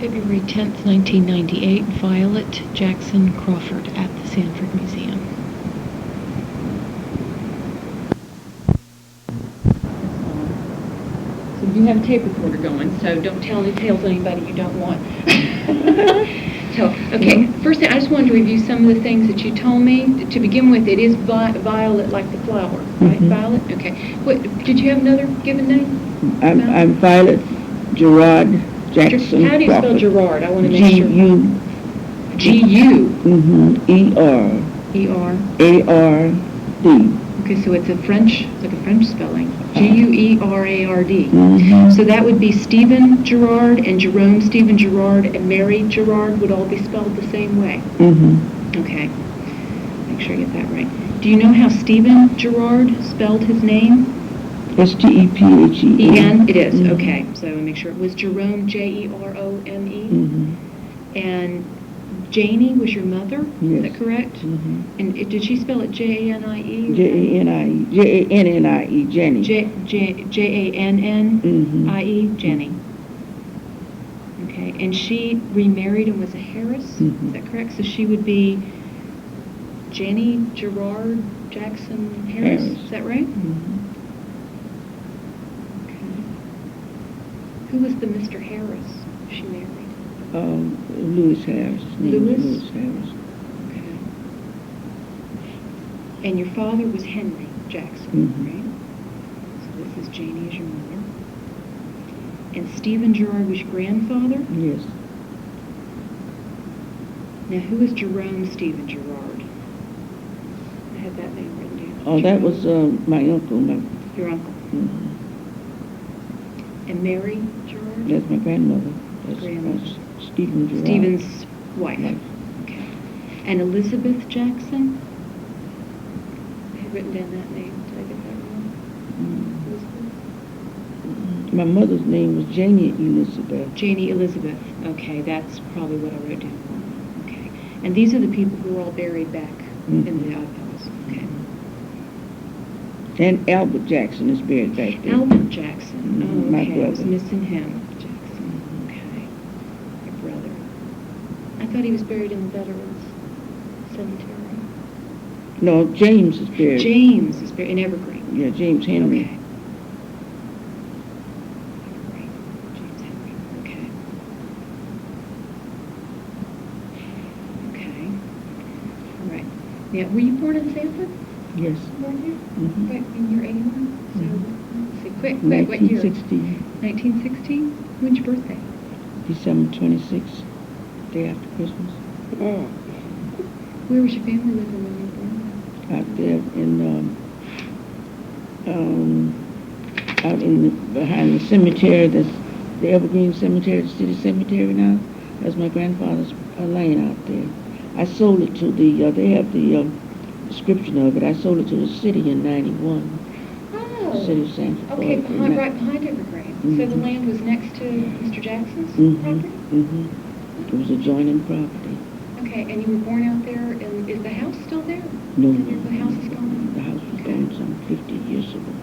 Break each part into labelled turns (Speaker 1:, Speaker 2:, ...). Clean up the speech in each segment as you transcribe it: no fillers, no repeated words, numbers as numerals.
Speaker 1: February 10th, 1998, Violet Jackson Crawford at the Sanford Museum. So you have a tape recorder going, so don't tell any tales to anybody you don't want. So, okay, first thing, I just wanted to review some of the things that you told me. To begin with, it is violet like the flower, right? Violet? Okay. What, did you have another given name?
Speaker 2: I'm Violet Gerard Jackson.
Speaker 1: How do you spell Gerard? I want to make sure.
Speaker 2: G-U.
Speaker 1: G-U.
Speaker 2: E-R.
Speaker 1: E-R.
Speaker 2: A-R-D.
Speaker 1: Okay, so it's like a French spelling. G-U-E-R-A-R-D. So that would be Stephen Gerard and Jerome Stephen Gerard and Mary Gerard would all be spelled the same way. Okay. Make sure I get that right. Do you know how Stephen Gerard spelled his name?
Speaker 2: S-T-E-P-H-E-N.
Speaker 1: It is, okay. So I want to make sure it was Jerome, J-E-R-O-M-E. And Janie was your mother?
Speaker 2: Yes.
Speaker 1: Is that correct? And did she spell it J-A-N-I-E?
Speaker 2: J-A-N-I-E. J-A-N-N-I-E. Jenny.
Speaker 1: J-A-N-N-I-E. Jenny. Okay. And she remarried and was a Harris? Is that correct? So she would be Jenny Gerard Jackson Harris? Is that right? Okay. Who was the Mr. Harris she married?
Speaker 2: Lewis Harris.
Speaker 1: Lewis
Speaker 2: Harris.
Speaker 1: Okay. And your father was Henry Jackson, right? So this is Janie as your mother. And Stephen Gerard was your grandfather?
Speaker 2: Yes.
Speaker 1: Now, who is Jerome Stephen Gerard? I had that name written down.
Speaker 2: Oh, that was my uncle.
Speaker 1: Your uncle. And Mary Gerard?
Speaker 2: That's my grandmother.
Speaker 1: Grandmother.
Speaker 2: Stephen Gerard.
Speaker 1: Stephen's wife. Okay. And Elizabeth Jackson? I had written down that name. Did I get that wrong? Elizabeth?
Speaker 2: My mother's name was Janie Elizabeth.
Speaker 1: Janie Elizabeth. Okay, that's probably what I wrote down wrong. Okay. And these are the people who are all buried back in the outhouse. Okay.
Speaker 2: And Albert Jackson is buried back there.
Speaker 1: Albert Jackson. Oh, okay.
Speaker 2: My brother.
Speaker 1: I was missing him. I thought he was buried in the Veterans Cemetery.
Speaker 2: No, James is buried.
Speaker 1: James is buried in Evergreen.
Speaker 2: Yeah, James Henry.
Speaker 1: Okay. Evergreen. James Henry. Okay. Okay. All right. Now, were you born in Sanford?
Speaker 2: Yes.
Speaker 1: Born here? Right in year 81? So, let's see. Quick, what year?
Speaker 2: 1960.
Speaker 1: 1960? When's your birthday?
Speaker 2: December 26th. Day after Christmas.
Speaker 1: Where was your family living when you were born?
Speaker 2: Out there behind the cemetery, that's the Evergreen Cemetery, the City Cemetery now. That's my grandfather's land out there. I sold it to they have the description of it. I sold it to the city in 91.
Speaker 1: Oh.
Speaker 2: The City of Sanford.
Speaker 1: Okay, right behind Evergreen. So the land was next to Mr. Jackson's property?
Speaker 2: It was adjoining property.
Speaker 1: Okay, and you were born out there, and is the house still there?
Speaker 2: No.
Speaker 1: The house is gone?
Speaker 2: The house was gone some 50 years ago.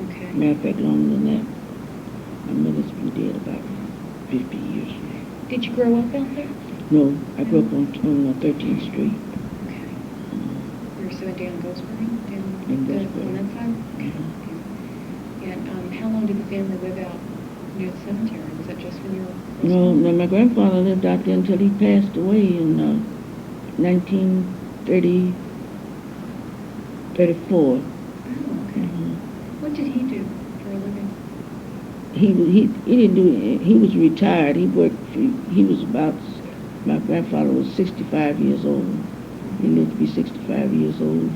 Speaker 1: Okay.
Speaker 2: Matter of fact, longer than that. My mother's been dead about 50 years.
Speaker 1: Did you grow up out there?
Speaker 2: No, I grew up on 13th Street.
Speaker 1: Okay. You were so down Goldsboro?
Speaker 2: In Goldsboro.
Speaker 1: On that side? Okay. And how long did the family live out near the cemetery? Was that just when you were...
Speaker 2: No, my grandfather lived out there until he passed away in 1934.
Speaker 1: Oh, okay. What did he do for a living?
Speaker 2: He didn't do it. He was retired. He was about, my grandfather was 65 years old. He lived to be 65 years old.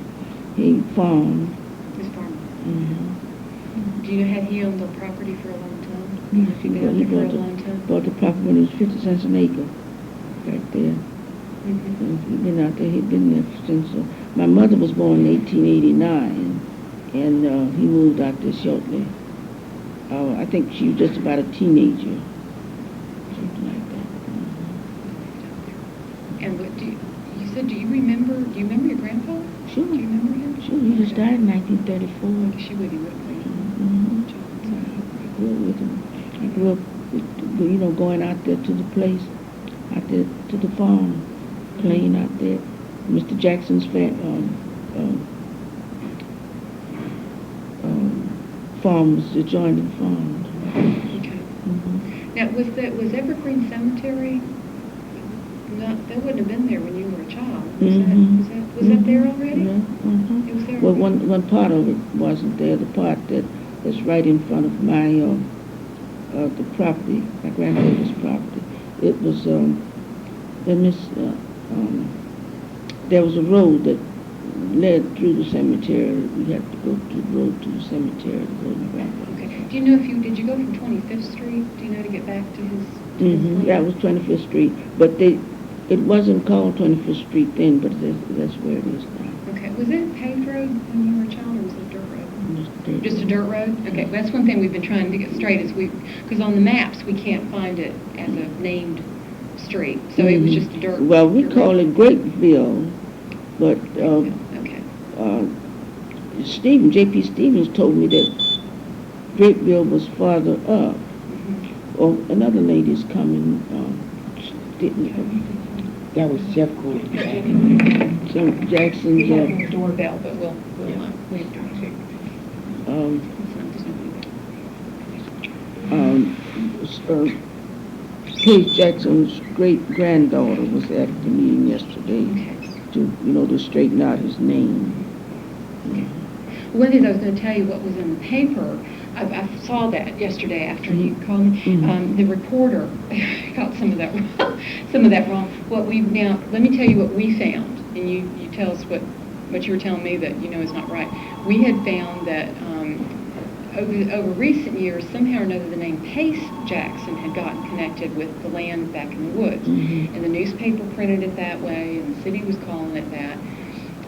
Speaker 2: He farmed.
Speaker 1: He was farming. Do you know, had he owned the property for a long time?
Speaker 2: He
Speaker 1: Bought
Speaker 2: the property when it was 50 cents an acre, right there. He'd been out there. He'd been there since. My mother was born in 1889, and he moved out there shortly. I think she was just about a teenager, something like that.
Speaker 1: And what you said? Do you remember your grandfather?
Speaker 2: Sure.
Speaker 1: Do you remember him?
Speaker 2: Sure. He just died in 1934.
Speaker 1: She would. He would have played.
Speaker 2: I grew up with going out there to the place, out there to the farm, playing out there. Mr. Jackson's farm was the adjoining farm.
Speaker 1: Okay. Now, was Evergreen Cemetery? That wouldn't have been there when you were a child. Was that there already?
Speaker 2: Yeah.
Speaker 1: It was there.
Speaker 2: Well, one part of it wasn't there. The part that's right in front of my the property, my grandmother's property. It was there was a road that led through the cemetery. We had to go through the road to the cemetery to go to my grandmother.
Speaker 1: Okay. Do you know did you go from 25th Street? Do you know to get back to his?
Speaker 2: Yeah, it was 25th Street, but it wasn't called 25th Street then, but that's where it is now.
Speaker 1: Okay. Was it paved road when you were a child, or was it dirt road? Just a dirt road? Okay. Well, that's one thing we've been trying to get straight is because on the maps we can't find it as a named street, so it was just a dirt.
Speaker 2: Well, we call it Grapeville, but
Speaker 1: okay.
Speaker 2: J.P. Stevens told me that Grapeville was farther up. Oh, another lady's coming.
Speaker 3: That was Jeff Gordon.
Speaker 2: So Jackson's.
Speaker 1: We have a doorbell, but we'll
Speaker 2: Paige Jackson's great-granddaughter was at the meeting yesterday to straighten out his name.
Speaker 1: Okay. One thing I was going to tell you what was in the paper, I saw that yesterday after you called me. The reporter got some of that wrong. Let me tell you what we found, and you tell us what you were telling me that is not right. We had found that over recent years, somehow or another, the name Pace Jackson had gotten connected with the land back in the woods. And the newspaper printed it that way, and the city was calling it that.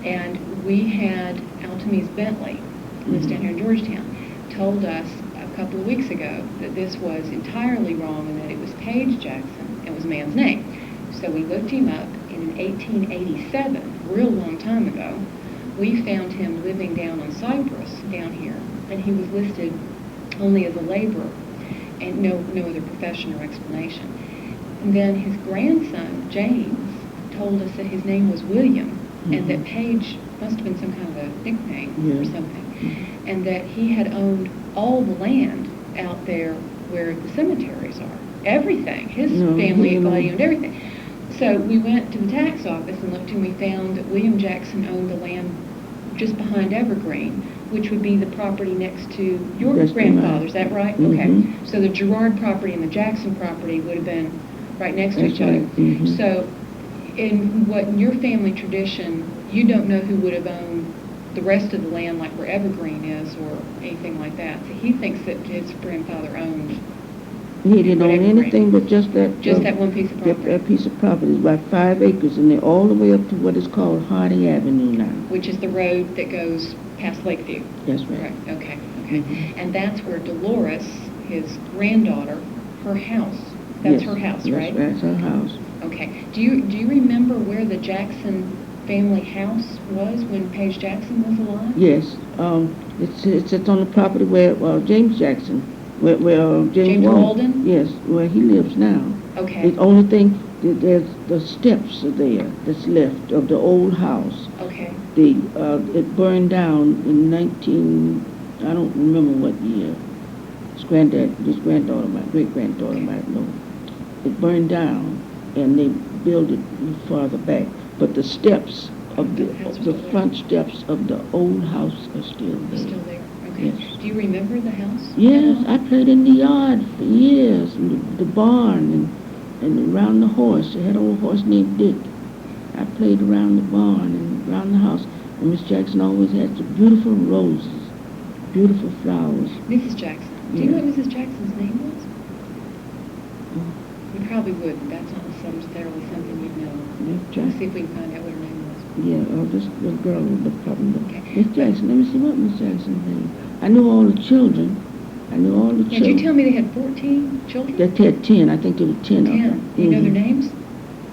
Speaker 1: And we had Altamise Bentley, who lives down here in Georgetown, told us a couple of weeks ago that this was entirely wrong and that it was Paige Jackson. It was a man's name. So we looked him up, and in 1887, a real long time ago, we found him living down on Cypress down here, and he was listed only as a laborer and no other profession or explanation. And then his grandson, James, told us that his name was William, and that Paige must have been some kind of a nickname or something, and that he had owned all the land out there where the cemeteries are. Everything. His family owned everything. So we went to the tax office and looked, and we found that William Jackson owned the land just behind Evergreen, which would be the property next to your grandfather. Is that right? Okay. So the Girard property and the Jackson property would have been right next to each other. So in your family tradition, you don't know who would have owned the rest of the land, like where Evergreen is or anything like that. So he thinks that his grandfather owned.
Speaker 2: He didn't own anything but just that
Speaker 1: one piece of property.
Speaker 2: That piece of property is about 5 acres, and they're all the way up to what is called Hardy Avenue now.
Speaker 1: Which is the road that goes past Lakeview.
Speaker 2: That's right.
Speaker 1: Okay. And that's where Dolores, his granddaughter, her house. That's her house, right?
Speaker 2: That's her house.
Speaker 1: Okay. Do you remember where the Jackson family house was when Paige Jackson was alive?
Speaker 2: Yes. It's on the property where James Jackson, where James
Speaker 1: Walden?
Speaker 2: Yes, where he lives now.
Speaker 1: Okay.
Speaker 2: The only thing, there's the steps are there that's left of the old house.
Speaker 1: Okay.
Speaker 2: It burned down in I don't remember what year. His granddaughter, my great-granddaughter might know. It burned down, and they built it farther back. But the steps of the front steps of the old house are still there.
Speaker 1: Still there. Okay.
Speaker 2: Yes.
Speaker 1: Do you remember the house?
Speaker 2: Yes, I played in the yard for years, in the barn and around the horse. They had an old horse named Dick. I played around the barn and around the house. And Miss Jackson always had some beautiful roses, beautiful flowers.
Speaker 1: Mrs. Jackson. Do you know what Mrs. Jackson's name was? You probably wouldn't. That's not necessarily something you'd know. Let's see if we can find out what her name was.
Speaker 2: Yeah, this little girl would look probably.
Speaker 1: Okay.
Speaker 2: Miss Jackson, let me see what Miss Jackson's name. I knew all the children. Children.
Speaker 1: Did you tell me they had 14 children?
Speaker 2: They had 10. I think there were 10 of them.
Speaker 1: Do you know their names?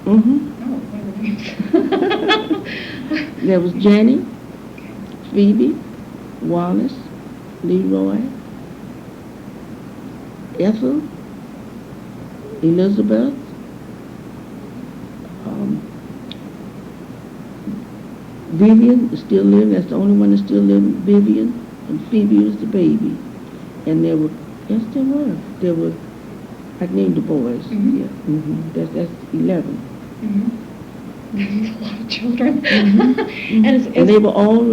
Speaker 1: Oh, what are the names?
Speaker 2: There was Jenny, Phoebe, Wallace, Leroy, Ethel, Elizabeth, Vivian is still living. That's the only one that's still living. Vivian, and Phoebe was the baby. And there were, yes, there were. I named the boys.
Speaker 1: Mhm.
Speaker 2: Yeah, that's 11.
Speaker 1: That's a lot of children.
Speaker 2: And they were all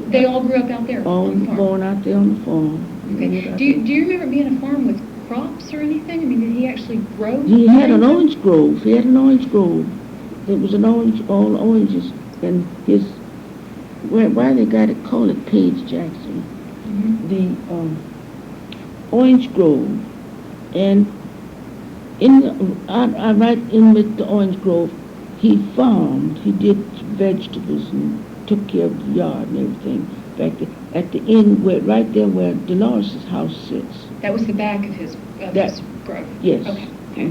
Speaker 1: they all grew up out there
Speaker 2: all
Speaker 1: on the farm.
Speaker 2: born out there on the farm.
Speaker 1: Okay. Do you remember being a farm with crops or anything? I mean, did he actually grow?
Speaker 2: He had an orange grove. He had an orange grove. It was an orange, all oranges. And his, why they got it, call it Page Jackson. The orange grove. And right in with the orange grove, he farmed. He did vegetables and took care of the yard and everything. In fact, at the end, right there where Dolores' house sits.
Speaker 1: That was the back of his grove?
Speaker 2: Yes.
Speaker 1: Okay.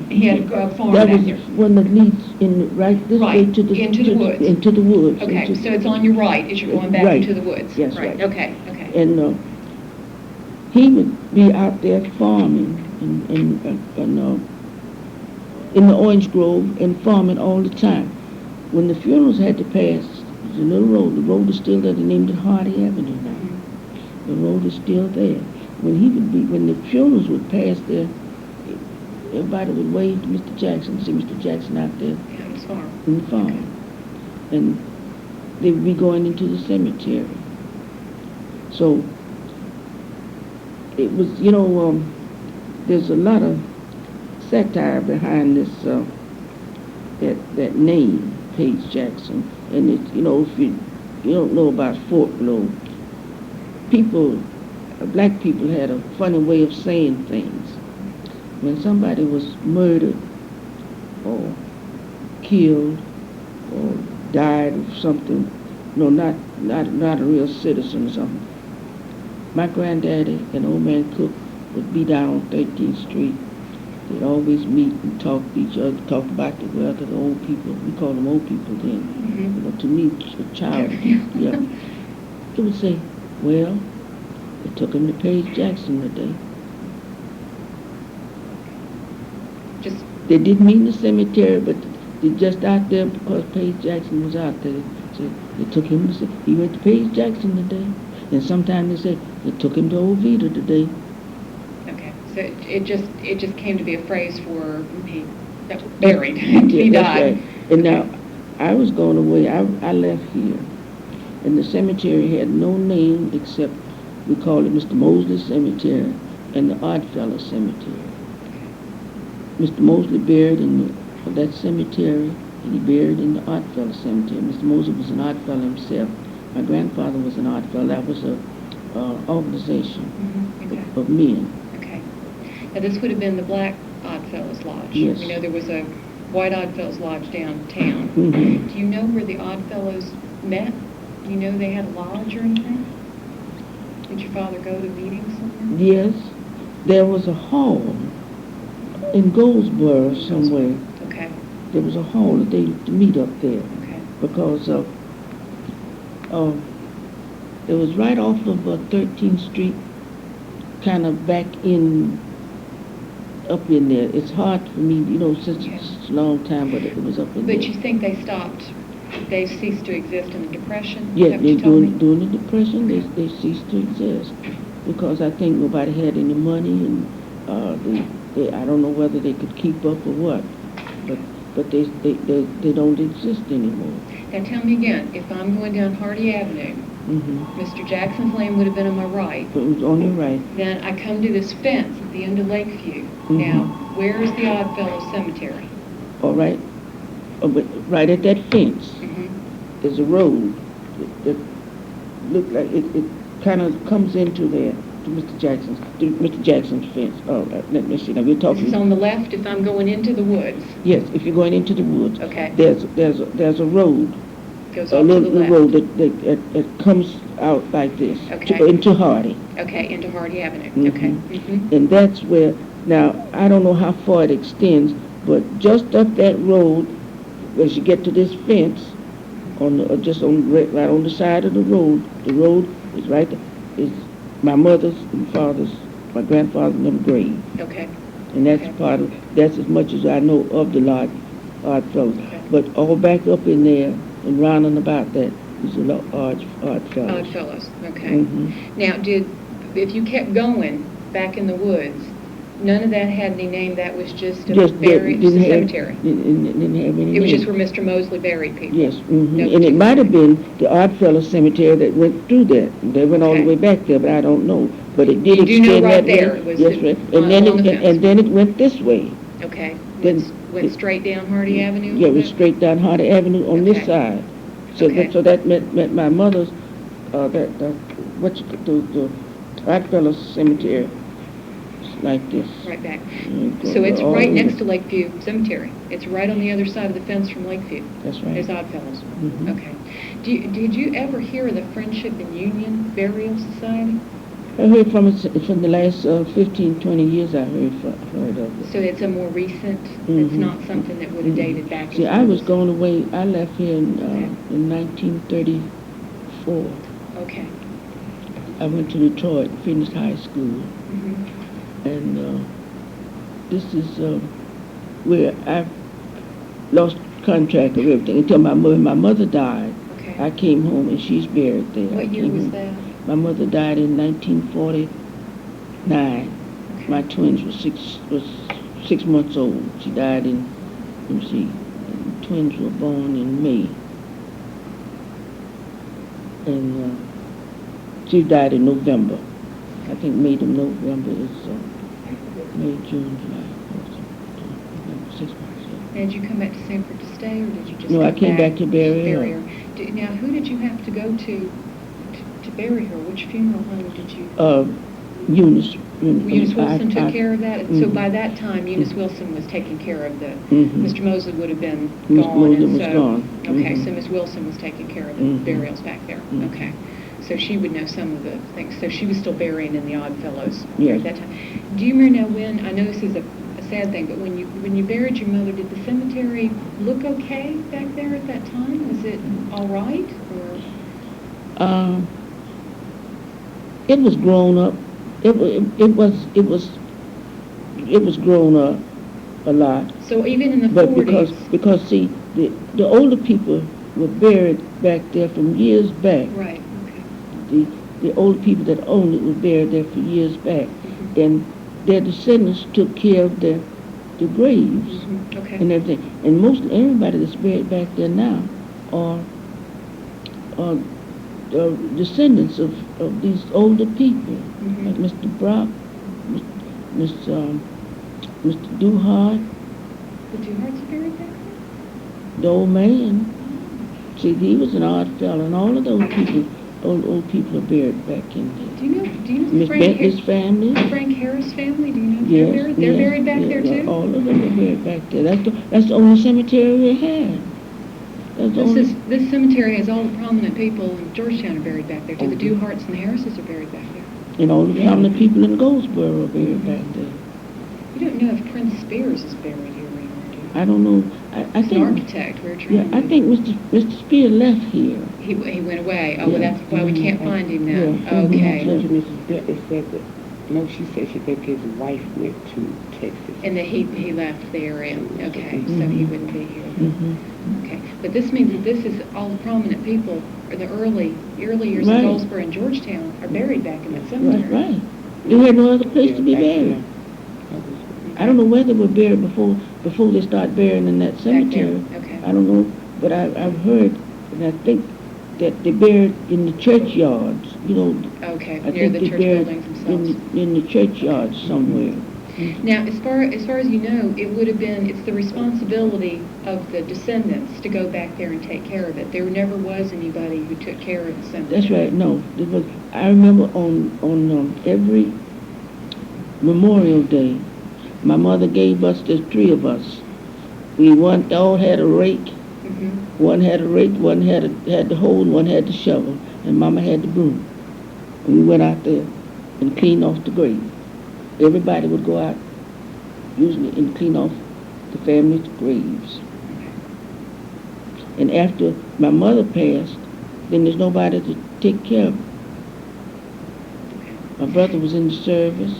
Speaker 1: He had a farm
Speaker 2: that
Speaker 1: back
Speaker 2: was
Speaker 1: there?
Speaker 2: one that leads in right this way
Speaker 1: Right,
Speaker 2: to the
Speaker 1: into the woods.
Speaker 2: Into the woods.
Speaker 1: Okay, so it's on your right as you're going back
Speaker 2: Right.
Speaker 1: into the woods?
Speaker 2: Yes, right.
Speaker 1: Okay.
Speaker 2: And he would be out there farming in the orange grove and farming all the time. When the funerals had to pass, there's a little road. The road is still there. They named it Hardy Avenue now. The road is still there. When the funerals would pass there, everybody would wave to Mr. Jackson, see Mr. Jackson out there
Speaker 1: Yeah, his farm.
Speaker 2: in the farm. And they would be going into the cemetery. So it was, there's a lot of satire behind this, that name, Page Jackson. And it, if you don't know about Fort Blow, black people had a funny way of saying things. When somebody was murdered or killed or died of something, not a real citizen or something, my granddaddy and old man Cook would be down on 13th Street. They'd always meet and talk to each other, talk about the wealth of the old people. We called them old people then. To me, a child, yeah. They would say, well, it took him to Page Jackson today. They didn't mean the cemetery, but they just out there because Page Jackson was out there. So they took him to he went to Page Jackson today. And sometimes they say, it took him to Old Vita today.
Speaker 1: Okay, so it just came to be a phrase for he that was buried. He
Speaker 2: That's
Speaker 1: died.
Speaker 2: right. And now, I was going away. I left here. And the cemetery had no name except we called it Mr. Mosley Cemetery and the Oddfellow Cemetery. Mr. Mosley buried in that cemetery, and he buried in the Oddfellow Cemetery. Mr. Mosley was an Oddfellow himself. My grandfather was an Oddfellow. That was a organization of men.
Speaker 1: Okay. Now this would have been the Black Oddfellows Lodge.
Speaker 2: Yes.
Speaker 1: We know there was a White Oddfellows Lodge downtown.
Speaker 2: Mm-hmm.
Speaker 1: Do you know where the Oddfellows met? Do you know they had a lodge or anything? Did your father go to meetings somewhere?
Speaker 2: Yes. There was a hall in Goldsboro somewhere.
Speaker 1: Okay.
Speaker 2: There was a hall that they used to meet up there.
Speaker 1: Okay.
Speaker 2: Because it was right off of 13th Street, kind of back up in there. It's hard for me, since it's a long time, but it was up in there.
Speaker 1: But you think they ceased to exist in the Depression?
Speaker 2: Yeah, during the Depression, they ceased to exist. Because I think nobody had any money, and I don't know whether they could keep up or what, but they don't exist anymore.
Speaker 1: Now tell me again, if I'm going down Hardy Avenue, Mr. Jackson's Lane would have been on my right.
Speaker 2: It was on your right.
Speaker 1: Then I come to this fence at the end of Lakeview. Now, where is the Oddfellows Cemetery?
Speaker 2: All right. Right at that fence, there's a road that looked like it kind of comes into there to Mr. Jackson's fence. Oh, let me see. Now we're talking.
Speaker 1: This is on the left if I'm going into the woods.
Speaker 2: Yes, if you're going into the woods.
Speaker 1: Okay.
Speaker 2: There's a road.
Speaker 1: Goes
Speaker 2: A
Speaker 1: off to the
Speaker 2: little
Speaker 1: left.
Speaker 2: road that comes out like this.
Speaker 1: Okay.
Speaker 2: Into Hardy.
Speaker 1: Okay, into Hardy Avenue. Okay.
Speaker 2: And that's where, now, I don't know how far it extends, but just up that road, as you get to this fence, right on the side of the road is right there, is my mother's and father's, my grandfather's and them grave.
Speaker 1: Okay.
Speaker 2: And that's
Speaker 1: Okay.
Speaker 2: that's as much as I know of the Oddfellows.
Speaker 1: Okay.
Speaker 2: But all back up in there and round and about that is a lot Oddfellows.
Speaker 1: Oddfellows, okay.
Speaker 2: Mhm.
Speaker 1: Now, if you kept going back in the woods, none of that had any name, that was just a cemetery?
Speaker 2: Didn't have any
Speaker 1: It was
Speaker 2: name.
Speaker 1: just where Mr. Mosley buried people?
Speaker 2: Yes,
Speaker 1: No
Speaker 2: and it might have
Speaker 1: particular-
Speaker 2: been the Oddfellow Cemetery that went through that. They went all the
Speaker 1: Okay.
Speaker 2: way back there, but I don't know. But it did
Speaker 1: You do know
Speaker 2: extend
Speaker 1: right
Speaker 2: that
Speaker 1: there
Speaker 2: way.
Speaker 1: it was
Speaker 2: Yes,
Speaker 1: the-
Speaker 2: right.
Speaker 1: on-
Speaker 2: And then
Speaker 1: on the fence.
Speaker 2: and then it went this way.
Speaker 1: Okay.
Speaker 2: Then-
Speaker 1: Went straight down Hardy Avenue? a
Speaker 2: Yeah, it
Speaker 1: little
Speaker 2: went
Speaker 1: bit?
Speaker 2: straight down Hardy Avenue on this
Speaker 1: Okay.
Speaker 2: side. So
Speaker 1: Okay.
Speaker 2: that meant my mother's, the Oddfellow Cemetery, like this.
Speaker 1: Right back.
Speaker 2: And
Speaker 1: So it's
Speaker 2: all
Speaker 1: right
Speaker 2: over.
Speaker 1: next to Lakeview Cemetery. It's right on the other side of the fence from Lakeview.
Speaker 2: That's right.
Speaker 1: There's Oddfellows.
Speaker 2: Mhm.
Speaker 1: Okay. Did you ever hear of the Friendship and Union Burial Society?
Speaker 2: I heard from it from the last 15, 20 years. I heard of it.
Speaker 1: So it's a more recent, it's
Speaker 2: Mhm.
Speaker 1: not something that would have dated back.
Speaker 2: See,
Speaker 1: as
Speaker 2: I
Speaker 1: far
Speaker 2: was
Speaker 1: as-
Speaker 2: going away. I left here
Speaker 1: Okay.
Speaker 2: in 1934.
Speaker 1: Okay.
Speaker 2: I went to Detroit, finished high school,
Speaker 1: Mhm.
Speaker 2: and this is where I lost contact of everything until my mother died.
Speaker 1: Okay.
Speaker 2: I came home and she's buried there. I
Speaker 1: What year
Speaker 2: came
Speaker 1: was
Speaker 2: home.
Speaker 1: that?
Speaker 2: My mother died in 1949.
Speaker 1: Okay.
Speaker 2: My twins was 6 months old. She died in, let me see, twins were born in May. And she died in November. I think May to November is May, June, July, August, November, 6 months. Yeah.
Speaker 1: Now, did you come back to Sanford to stay, or did you just
Speaker 2: No, I
Speaker 1: come
Speaker 2: came back to bury her.
Speaker 1: Now, who did you have to go to bury her? Which funeral home did you?
Speaker 2: Eunice.
Speaker 1: Eunice Wilson took care of that? So
Speaker 2: Mhm.
Speaker 1: by that time, Eunice Wilson was taking care of the,
Speaker 2: Mhm.
Speaker 1: Mr. Mosley would have been
Speaker 2: Miss
Speaker 1: gone.
Speaker 2: Mosley
Speaker 1: and
Speaker 2: was
Speaker 1: so-
Speaker 2: gone.
Speaker 1: Okay,
Speaker 2: Mhm.
Speaker 1: so Miss Wilson was taking care of the
Speaker 2: Mhm.
Speaker 1: burials back there.
Speaker 2: Mhm.
Speaker 1: Okay. So she would know some of the things. So she was still burying in the Oddfellows
Speaker 2: Yes.
Speaker 1: at that time. Do you remember now when, I know this is a sad thing, but when you buried your mother, did the cemetery look okay back there at that time? Was it all right, or?
Speaker 2: It was grown up. It was grown up a lot.
Speaker 1: So even in the
Speaker 2: But
Speaker 1: 40s?
Speaker 2: because see, the older people were buried back there from years back.
Speaker 1: Right, okay.
Speaker 2: The older people that owned it were buried there for years back,
Speaker 1: Mhm.
Speaker 2: and their descendants took care of the graves
Speaker 1: Mhm, okay.
Speaker 2: and everything. And most everybody that's buried back there now are descendants of these older people,
Speaker 1: Mhm.
Speaker 2: like Mr. Brock, Mr. Duhart,
Speaker 1: The two hearts are buried back
Speaker 2: the old man. See, he was an odd fellow, and all of those people, old people are buried back in there.
Speaker 1: there? Do you know
Speaker 2: Miss Bentley's family.
Speaker 1: Frank Harris family? Do you know if
Speaker 2: Yes,
Speaker 1: they're buried? They're
Speaker 2: yes,
Speaker 1: buried back
Speaker 2: yes,
Speaker 1: there
Speaker 2: yeah,
Speaker 1: too?
Speaker 2: all of them are buried back there. That's the only cemetery we have. That's the only.
Speaker 1: This cemetery has all the prominent people in Georgetown are buried back there too. The
Speaker 2: Okay.
Speaker 1: Duharts and the Harrises are buried back there.
Speaker 2: And all the prominent people in Goldsboro are buried back there.
Speaker 1: You don't know if Prince Spears is buried here anymore, do you?
Speaker 2: I don't know. I
Speaker 1: He's an
Speaker 2: think.
Speaker 1: architect. We're trying
Speaker 2: Yeah,
Speaker 1: to...
Speaker 2: I think Mr. Spear left here.
Speaker 1: He went away. Oh, well,
Speaker 2: Yeah.
Speaker 1: that's why we can't find him now.
Speaker 2: Yeah.
Speaker 1: Okay.
Speaker 2: Mhm.
Speaker 3: Mrs. Bentley said that, no, she said she think his wife went to Texas.
Speaker 1: And that he left there, and, okay, so he
Speaker 2: Mhm.
Speaker 1: wouldn't be here.
Speaker 2: Mhm.
Speaker 1: Okay, but this means that this is all the prominent people, or the early years
Speaker 2: Right.
Speaker 1: of Goldsboro and Georgetown are buried back in that cemetery.
Speaker 2: Right. They had no other place to be
Speaker 3: Yeah, back
Speaker 2: buried.
Speaker 3: there.
Speaker 2: I don't know where they were buried before they start burying in that
Speaker 1: Back there,
Speaker 2: cemetery.
Speaker 1: okay.
Speaker 2: I don't know, but I've heard, and I think that they buried in the churchyards. You know,
Speaker 1: Okay,
Speaker 2: I
Speaker 1: near
Speaker 2: think
Speaker 1: the
Speaker 2: they
Speaker 1: church
Speaker 2: buried
Speaker 1: buildings themselves.
Speaker 2: in the churchyards somewhere.
Speaker 1: Now, as far as you know, it would have been, it's the responsibility of the descendants to go back there and take care of it. There never was anybody who took care of the cemetery.
Speaker 2: That's right. No, it was. I remember on every Memorial Day, my mother gave us, there's 3 of us. We all had a rake.
Speaker 1: Mhm.
Speaker 2: One had a rake, one had the hoe, and one had the shovel, and Mama had the broom. And we went out there and cleaned off the grave. Everybody would go out, usually, and clean off the family's graves. And after my mother passed, then there's nobody to take care of her. My brother was in the service.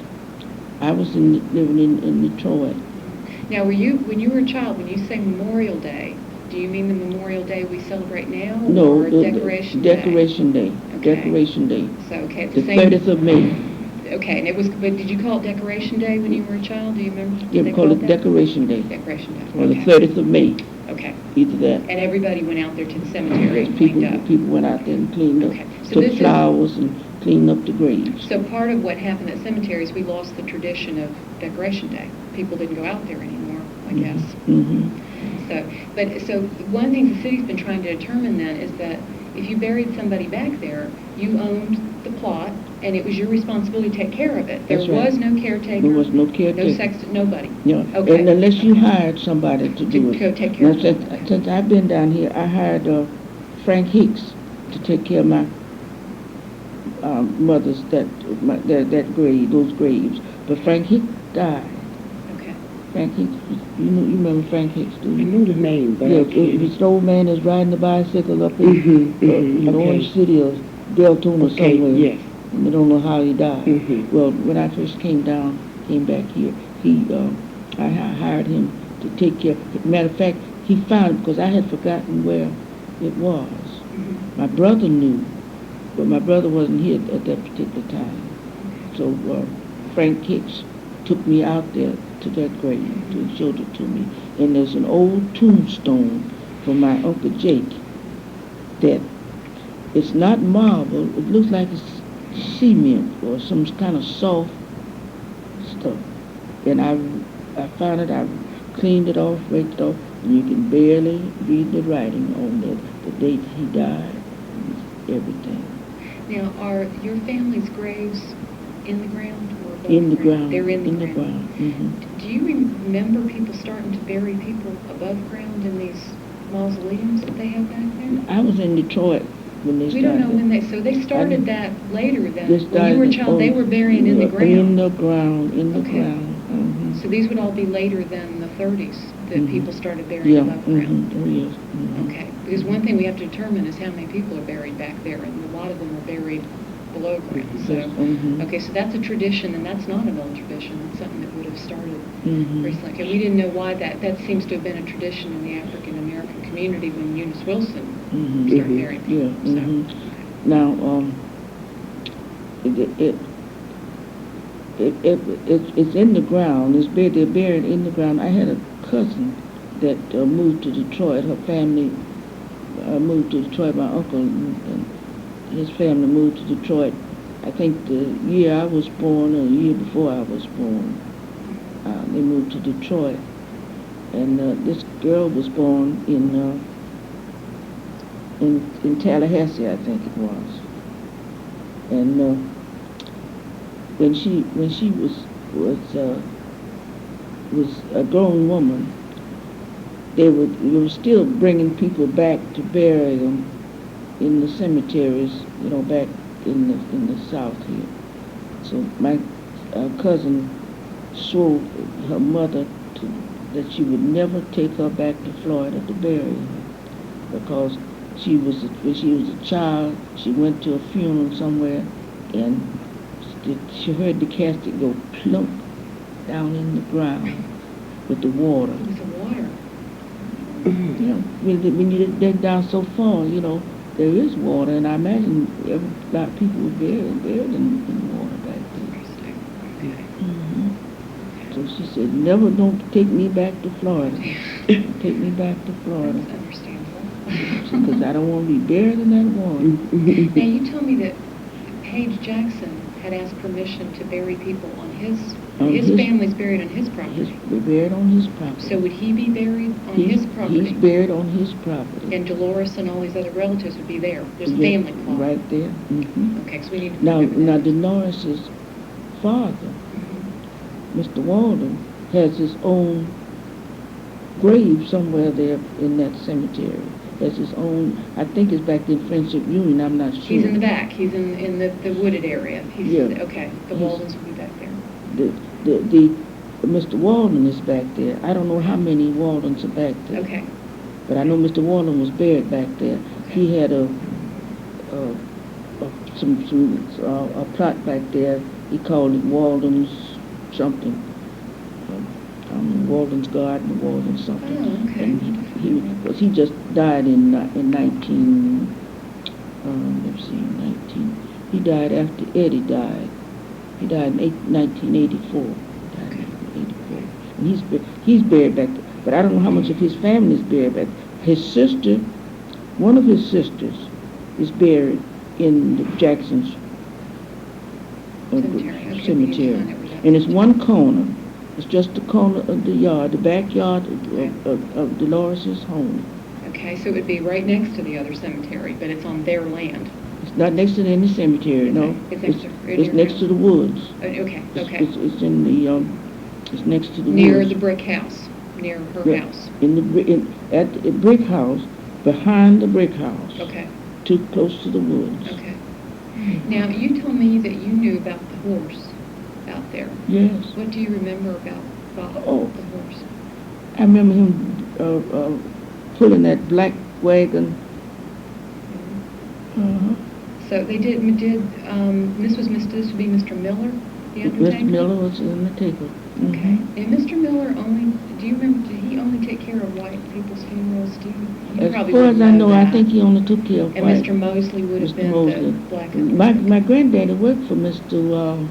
Speaker 2: I was living in Detroit.
Speaker 1: Now, when you were a child, when you say Memorial Day, do you mean the Memorial Day we celebrate now?
Speaker 2: No,
Speaker 1: or Decoration Day?
Speaker 2: Decoration Day.
Speaker 1: Okay.
Speaker 2: Decoration Day.
Speaker 1: So, okay,
Speaker 2: The 30th of May.
Speaker 1: Okay, and but did you call it Decoration Day when you were a child? Do you remember?
Speaker 2: Yeah, we call it
Speaker 1: that?
Speaker 2: Decoration Day.
Speaker 1: Decoration Day.
Speaker 2: On
Speaker 1: Okay.
Speaker 2: the 30th of May.
Speaker 1: Okay.
Speaker 2: Either that.
Speaker 1: And everybody went out there to the cemetery and
Speaker 2: People
Speaker 1: cleaned up.
Speaker 2: people went out there and cleaned up.
Speaker 1: Okay. So
Speaker 2: Took
Speaker 1: this is-
Speaker 2: flowers and cleaned up the graves.
Speaker 1: So part of what happened at cemeteries, we lost the tradition of Decoration Day. People didn't go out there anymore, I guess.
Speaker 2: Mm-hmm.
Speaker 1: So one thing the city's been trying to determine then is that if you buried somebody back there, you owned the plot, and it was your responsibility to take care of it. There
Speaker 2: That's right.
Speaker 1: was no caretaker.
Speaker 2: There was no caretaker.
Speaker 1: No sexton, nobody.
Speaker 2: Yeah,
Speaker 1: Okay.
Speaker 2: and unless you
Speaker 1: Okay.
Speaker 2: hired somebody to do it.
Speaker 1: go take care
Speaker 2: Now,
Speaker 1: of it.
Speaker 2: since I've been down here, I hired Frank Hicks to take care of my mother's that grave, those graves. But Frank Hicks died.
Speaker 1: Okay.
Speaker 2: Frank Hicks, you remember Frank Hicks, do
Speaker 3: I
Speaker 2: you?
Speaker 3: knew the name, but
Speaker 2: Yeah,
Speaker 3: I
Speaker 2: it
Speaker 3: can't.
Speaker 2: was an old man that's riding the bicycle up in
Speaker 3: Okay.
Speaker 2: Orange City or Deltona or
Speaker 3: Okay,
Speaker 2: somewhere.
Speaker 3: yes.
Speaker 2: And we don't know how he died.
Speaker 3: Mhm.
Speaker 2: Well, when I first came back here, I hired him to take care. Matter of fact, he found it because I had forgotten where it was.
Speaker 1: Mhm.
Speaker 2: My brother knew, but my brother wasn't here at that particular time. So Frank Hicks took me out there to that grave and showed it to me. And there's an old tombstone from my Uncle Jake that it's not marble. It looks like it's cement or some kind of soft stuff. And I found it. I cleaned it off, raked it off, and you can barely read the writing on it, the date he died, everything.
Speaker 1: Now, are your family's graves in the ground or above
Speaker 2: In the ground.
Speaker 1: They're in the
Speaker 2: In the
Speaker 1: ground.
Speaker 2: ground. Mm-hmm.
Speaker 1: Do you remember people starting to bury people above ground in these mausoleums that they have back there?
Speaker 2: I was in Detroit when they
Speaker 1: We
Speaker 2: started.
Speaker 1: don't know when so they started
Speaker 2: I-
Speaker 1: that later then.
Speaker 2: They
Speaker 1: When you were a
Speaker 2: started
Speaker 1: child, they
Speaker 2: on-
Speaker 1: were burying in the ground.
Speaker 2: In the ground, in the
Speaker 1: Okay.
Speaker 2: ground. Mm-hmm.
Speaker 1: So these would all be later than the 30s that
Speaker 2: Mhm.
Speaker 1: people started burying
Speaker 2: Yeah.
Speaker 1: above ground.
Speaker 2: Mm-hmm. Oh, yes. Mm-hmm.
Speaker 1: Okay, because one thing we have to determine is how many people are buried back there, and a lot of them are buried below ground. So,
Speaker 2: Mhm.
Speaker 1: okay, so that's a tradition, and that's not an old tradition. It's something that would have started
Speaker 2: Mhm.
Speaker 1: recently. Okay, we didn't know why that seems to have been a tradition in the African American community when Eunice Wilson
Speaker 2: Mhm.
Speaker 1: started
Speaker 3: Mhm.
Speaker 1: burying
Speaker 2: Yeah.
Speaker 1: people. So,
Speaker 2: Mhm. Now, it's in the ground. They're buried in the ground. I had a cousin that moved to Detroit. Her family moved to Detroit. My uncle and his family moved to Detroit. I think the year I was born or the year before I was born, they moved to Detroit. And this girl was born in Tallahassee, I think it was. And when she was a grown woman, they were still bringing people back to bury them in the cemeteries, back in the South here. So my cousin swore her mother that she would never take her back to Florida to bury her, because when she was a child, she went to a funeral somewhere, and she heard the casket go plunk down in the ground with the water.
Speaker 1: with the water.
Speaker 2: When you dig down so far, there is water, and I imagine a lot of people were buried in water back there.
Speaker 1: Interesting. Okay.
Speaker 2: Mm-hmm. So she said, never don't take me back to Florida. Take me back to Florida.
Speaker 1: That's understandable.
Speaker 2: Because I don't want to be buried in that water.
Speaker 1: Now, you told me that Page Jackson had asked permission to bury people on his family's buried on his property.
Speaker 2: They're buried on his property.
Speaker 1: So would he be buried on his property?
Speaker 2: He's buried on his property.
Speaker 1: And Dolores and all these other relatives would be there. There's a
Speaker 2: Yeah,
Speaker 1: family plot.
Speaker 2: right there. Mm-hmm.
Speaker 1: Okay, so we need to
Speaker 2: Now,
Speaker 1: remember that.
Speaker 2: Dolores' father, Mr. Walden, has his own grave somewhere there in that cemetery. Has his own, I think it's back in Friendship Union, I'm not sure.
Speaker 1: He's in the back. He's in the wooded area. Okay, the Waldens will be back there.
Speaker 2: The Mr. Walden is back there. I don't know how many Waldens are back there.
Speaker 1: Okay.
Speaker 2: But I know Mr. Walden was buried back there. He had a plot back there. He called it Walden's something. Walden's Garden, Walden something.
Speaker 1: Oh, okay.
Speaker 2: And he just died in 19. Let's see, 19. He died after Eddie died. He died in 1984. He died in 1984. And he's buried back there. But I don't know how much of his family is buried back there. His sister, one of his sisters, is buried in the Jackson's cemetery. And it's one corner. It's just the corner of the yard, the backyard of Dolores's home.
Speaker 1: Okay, so it would be right next to the other cemetery, but it's on their land.
Speaker 2: It's not next to any cemetery, no. It's next to the woods.
Speaker 1: Okay.
Speaker 2: It's in the it's next to the
Speaker 1: near
Speaker 2: woods.
Speaker 1: the brick house, near her house.
Speaker 2: At the brick house, behind the brick house.
Speaker 1: Okay.
Speaker 2: Too close to the woods.
Speaker 1: Okay. Now you told me that you knew about the horse out there.
Speaker 2: Yes.
Speaker 1: What do you remember about Bob, the horse?
Speaker 2: I remember him pulling that black wagon.
Speaker 1: So they did. This would be Mr. Miller, the undertaker.
Speaker 2: Mr. Miller was the undertaker.
Speaker 1: Okay. And Mr. Miller do you remember? Did he only take care of white people's funerals?
Speaker 2: As far as I know, I think he only took care of white.
Speaker 1: And Mr. Mosley would have been the black.
Speaker 2: My granddaddy worked for Mr.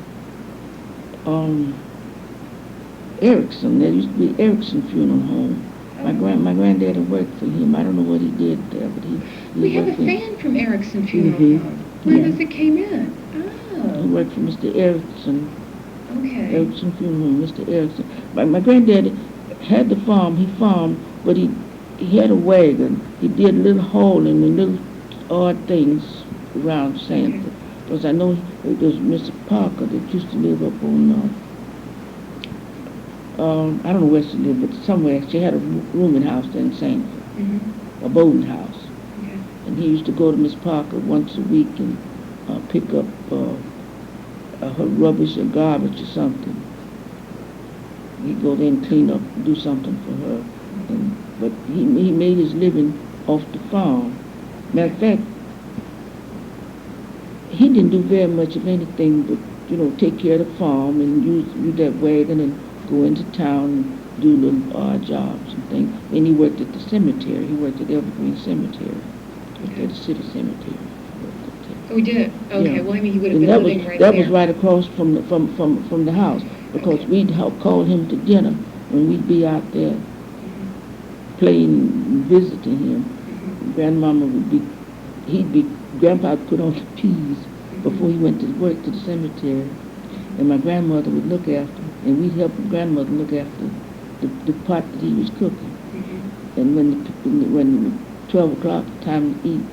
Speaker 2: Erickson. There used to be Erickson Funeral Home. My granddaddy worked for him. I don't know what he did there, but he
Speaker 1: we have a fan from Erickson Funeral Home. Where does it came in? Oh.
Speaker 2: He worked for Mr. Erickson.
Speaker 1: Okay.
Speaker 2: Erickson Funeral Home, Mr. Erickson. My granddaddy had the farm. He farmed, but he had a wagon. He did little hauling and little odd things around Sanford. Because I know it was Mr. Parker that used to live up on, I don't know where she lived, but somewhere. She had a rooming house there in Sanford, a boarding house.
Speaker 1: Okay.
Speaker 2: And he used to go to Miss Parker once a week and pick up her rubbish or garbage or something. He'd go there and clean up, do something for her. But he made his living off the farm. Matter of fact, he didn't do very much of anything but, take care of the farm and use that wagon and go into town and do little odd jobs and things. And he worked at the cemetery. He worked at Evergreen Cemetery. Worked at the city cemetery.
Speaker 1: Oh, he did? Okay,
Speaker 2: Yeah.
Speaker 1: Well, I mean, he would have been living right there.
Speaker 2: That was right across from the house, because we'd call him to dinner when we'd be out there playing and visiting him. Grandmama Grandpa would put on the peas before he went to work to the cemetery, and my grandmother would look after him, and we'd help grandmother look after the pot that he was cooking. And when 12 o'clock, time to eat,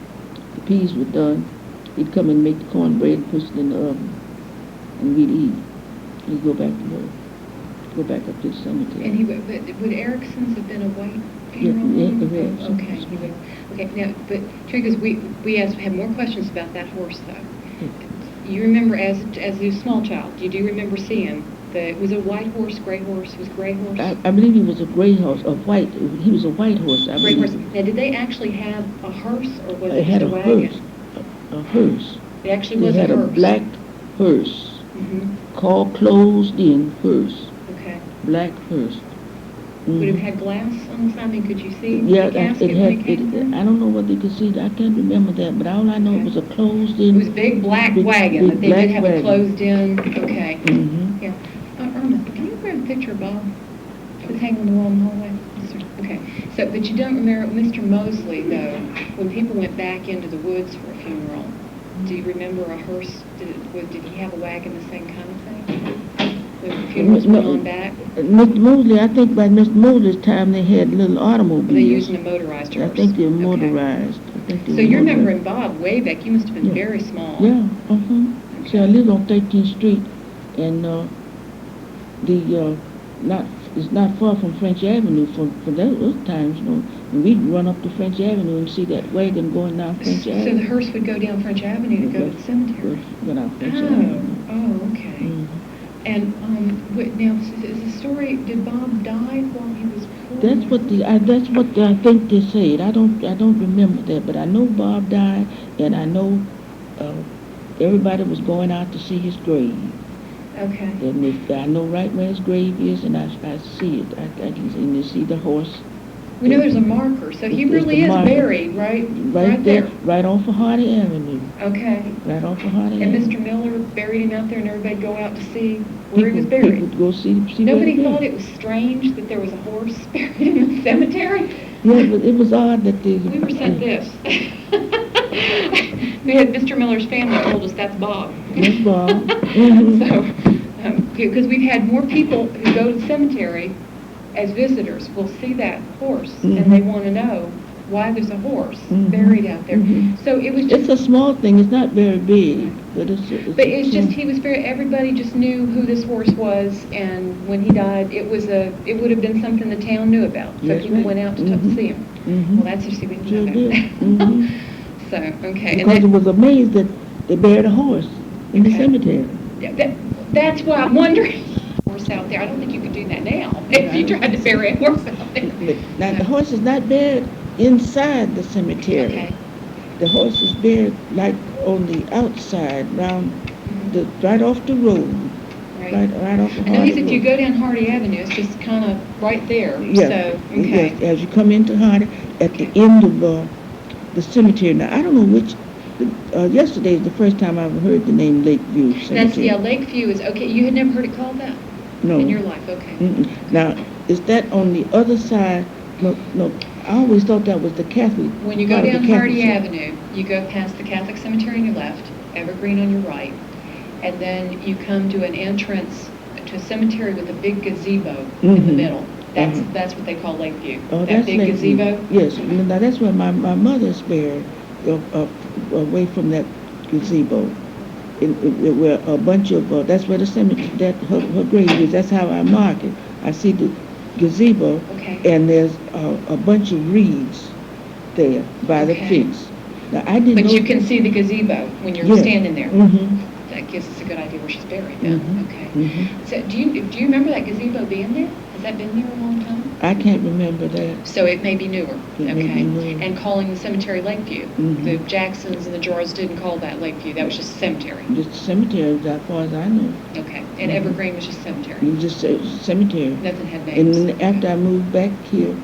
Speaker 2: the peas were done, he'd come and make the cornbread and push it in the oven, and we'd eat. He'd go back to work, go back up to the cemetery.
Speaker 1: And would Erickson's have been a white funeral home?
Speaker 2: Yeah.
Speaker 1: Okay, he would. Okay, now, but because we have more questions about that horse though. You remember as a small child, you do remember seeing was a white horse, gray horse, was gray horse?
Speaker 2: I believe he was a gray horse, he was a white horse, I
Speaker 1: gray
Speaker 2: believe.
Speaker 1: Horse. Now, did they actually have a hearse, or was it
Speaker 2: had
Speaker 1: just a
Speaker 2: a
Speaker 1: wagon?
Speaker 2: hearse. A hearse.
Speaker 1: It actually was a hearse.
Speaker 2: They had a black hearse, called closed-in hearse.
Speaker 1: Okay.
Speaker 2: Black hearse.
Speaker 1: Would it have had glass on the side? I mean, could you see
Speaker 2: Yeah,
Speaker 1: the casket when it came in?
Speaker 2: I don't know whether you could see that. I can't remember that, but all I know it was a closed-in.
Speaker 1: It was a big black wagon, but they did have a closed-in. Okay. Yeah. Irma, can you grab a picture of Bob? It's hanging on the wall in the hallway. Okay. So, but you don't remember Mr. Mosley, though, when people went back into the woods for a funeral, do you remember a hearse? Did he have a wagon, the same kind of thing? When the funerals went on back?
Speaker 2: Mr. Mosley, I think by Mr. Mosley's time they had little automobiles.
Speaker 1: Were they using a motorized hearse?
Speaker 2: I think they were motorized.
Speaker 1: So you're remembering Bob way back. You must have been very small.
Speaker 2: Yeah, See, I lived on 13th Street, and it's not far from French Avenue for those times, and we'd run up to French Avenue and see that wagon going down French Avenue.
Speaker 1: So the hearse would go down French Avenue to go to the cemetery?
Speaker 2: Go down French Avenue.
Speaker 1: Oh, okay. And now, is the story, did Bob die while he was poor?
Speaker 2: That's what I think they said. I don't remember that, but I know Bob died, and I know everybody was going out to see his grave.
Speaker 1: Okay.
Speaker 2: And I know right where his grave is, and I see it. I can see the horse.
Speaker 1: We know there's a marker, so he
Speaker 2: It's
Speaker 1: really
Speaker 2: the
Speaker 1: is
Speaker 2: marker.
Speaker 1: buried right
Speaker 2: there, right off of Hardy Avenue.
Speaker 1: Okay.
Speaker 2: Right off of Hardy
Speaker 1: And
Speaker 2: Avenue.
Speaker 1: Mr. Miller buried him out there, and everybody go out to see where he was buried.
Speaker 2: People go see
Speaker 1: Nobody
Speaker 2: where he
Speaker 1: thought it was strange that there was a horse buried in the cemetery?
Speaker 2: Yeah, but it was odd that they...
Speaker 1: We were sent this. We had Mr. Miller's family told us that's Bob.
Speaker 2: That's Bob.
Speaker 1: So, because we've had more people who go to the cemetery as visitors will see that horse, and they want to know why there's a horse buried out there. So it was just...
Speaker 2: It's a small thing. It's not very big, but it's
Speaker 1: just, he was very, everybody just knew who this horse was, and when he died, it would have been something the town knew about. So
Speaker 2: That's
Speaker 1: people
Speaker 2: right.
Speaker 1: went out to see him. Well, that's just, we
Speaker 2: Sure
Speaker 1: didn't
Speaker 2: did.
Speaker 1: know that. So, okay.
Speaker 2: Because it was amazed that they buried a horse in the cemetery.
Speaker 1: Yeah, that's why I'm wondering. Horse out there, I don't think you could do that now, if you tried to bury a horse out there.
Speaker 2: Now, the horse is not buried inside the cemetery.
Speaker 1: Okay.
Speaker 2: The horse is buried like on the outside, right off the road.
Speaker 1: Right.
Speaker 2: Right off the
Speaker 1: I know if you
Speaker 2: road.
Speaker 1: go down Hardy Avenue, it's just kind of right there.
Speaker 2: Yeah.
Speaker 1: So, okay.
Speaker 2: Yes, as you come into Hardy, at the end of the cemetery. Now, I don't know which... yesterday is the first time I've heard the name Lakeview Cemetery.
Speaker 1: That's, Lakeview is, okay, you had never heard it called that?
Speaker 2: No.
Speaker 1: In your life, okay.
Speaker 2: Now, is that on the other side? No, I always thought that was the Catholic.
Speaker 1: When you go
Speaker 2: part of the
Speaker 1: down
Speaker 2: Catholic
Speaker 1: Hardy
Speaker 2: cemetery.
Speaker 1: Avenue, you go past the Catholic Cemetery on your left, Evergreen on your right, and then you come to an entrance to a cemetery with a big gazebo in the middle. That's what they call Lakeview.
Speaker 2: Oh,
Speaker 1: that
Speaker 2: that's
Speaker 1: big
Speaker 2: Lakeview.
Speaker 1: gazebo?
Speaker 2: Yes, now that's where my mother's buried, away from that gazebo. Where a bunch of, that's where the cemetery, that her grave is. That's how I mark it. I see the gazebo, and there's a bunch of reeds there by the fence. Now, I didn't know...
Speaker 1: But you can see the gazebo when you're standing there. That gives us a good idea where she's buried then. Okay. So do you remember that gazebo being there? Has that been there a long time?
Speaker 2: I can't remember that.
Speaker 1: So it may be newer.
Speaker 2: It may be newer.
Speaker 1: And calling the cemetery Lakeview. The Jacksons and the Gerards didn't call that Lakeview. That was just cemetery.
Speaker 2: Just a cemetery, as far as I know.
Speaker 1: Okay. And Evergreen was just cemetery.
Speaker 2: It was just a cemetery.
Speaker 1: Nothing had names.
Speaker 2: And then after I moved back here,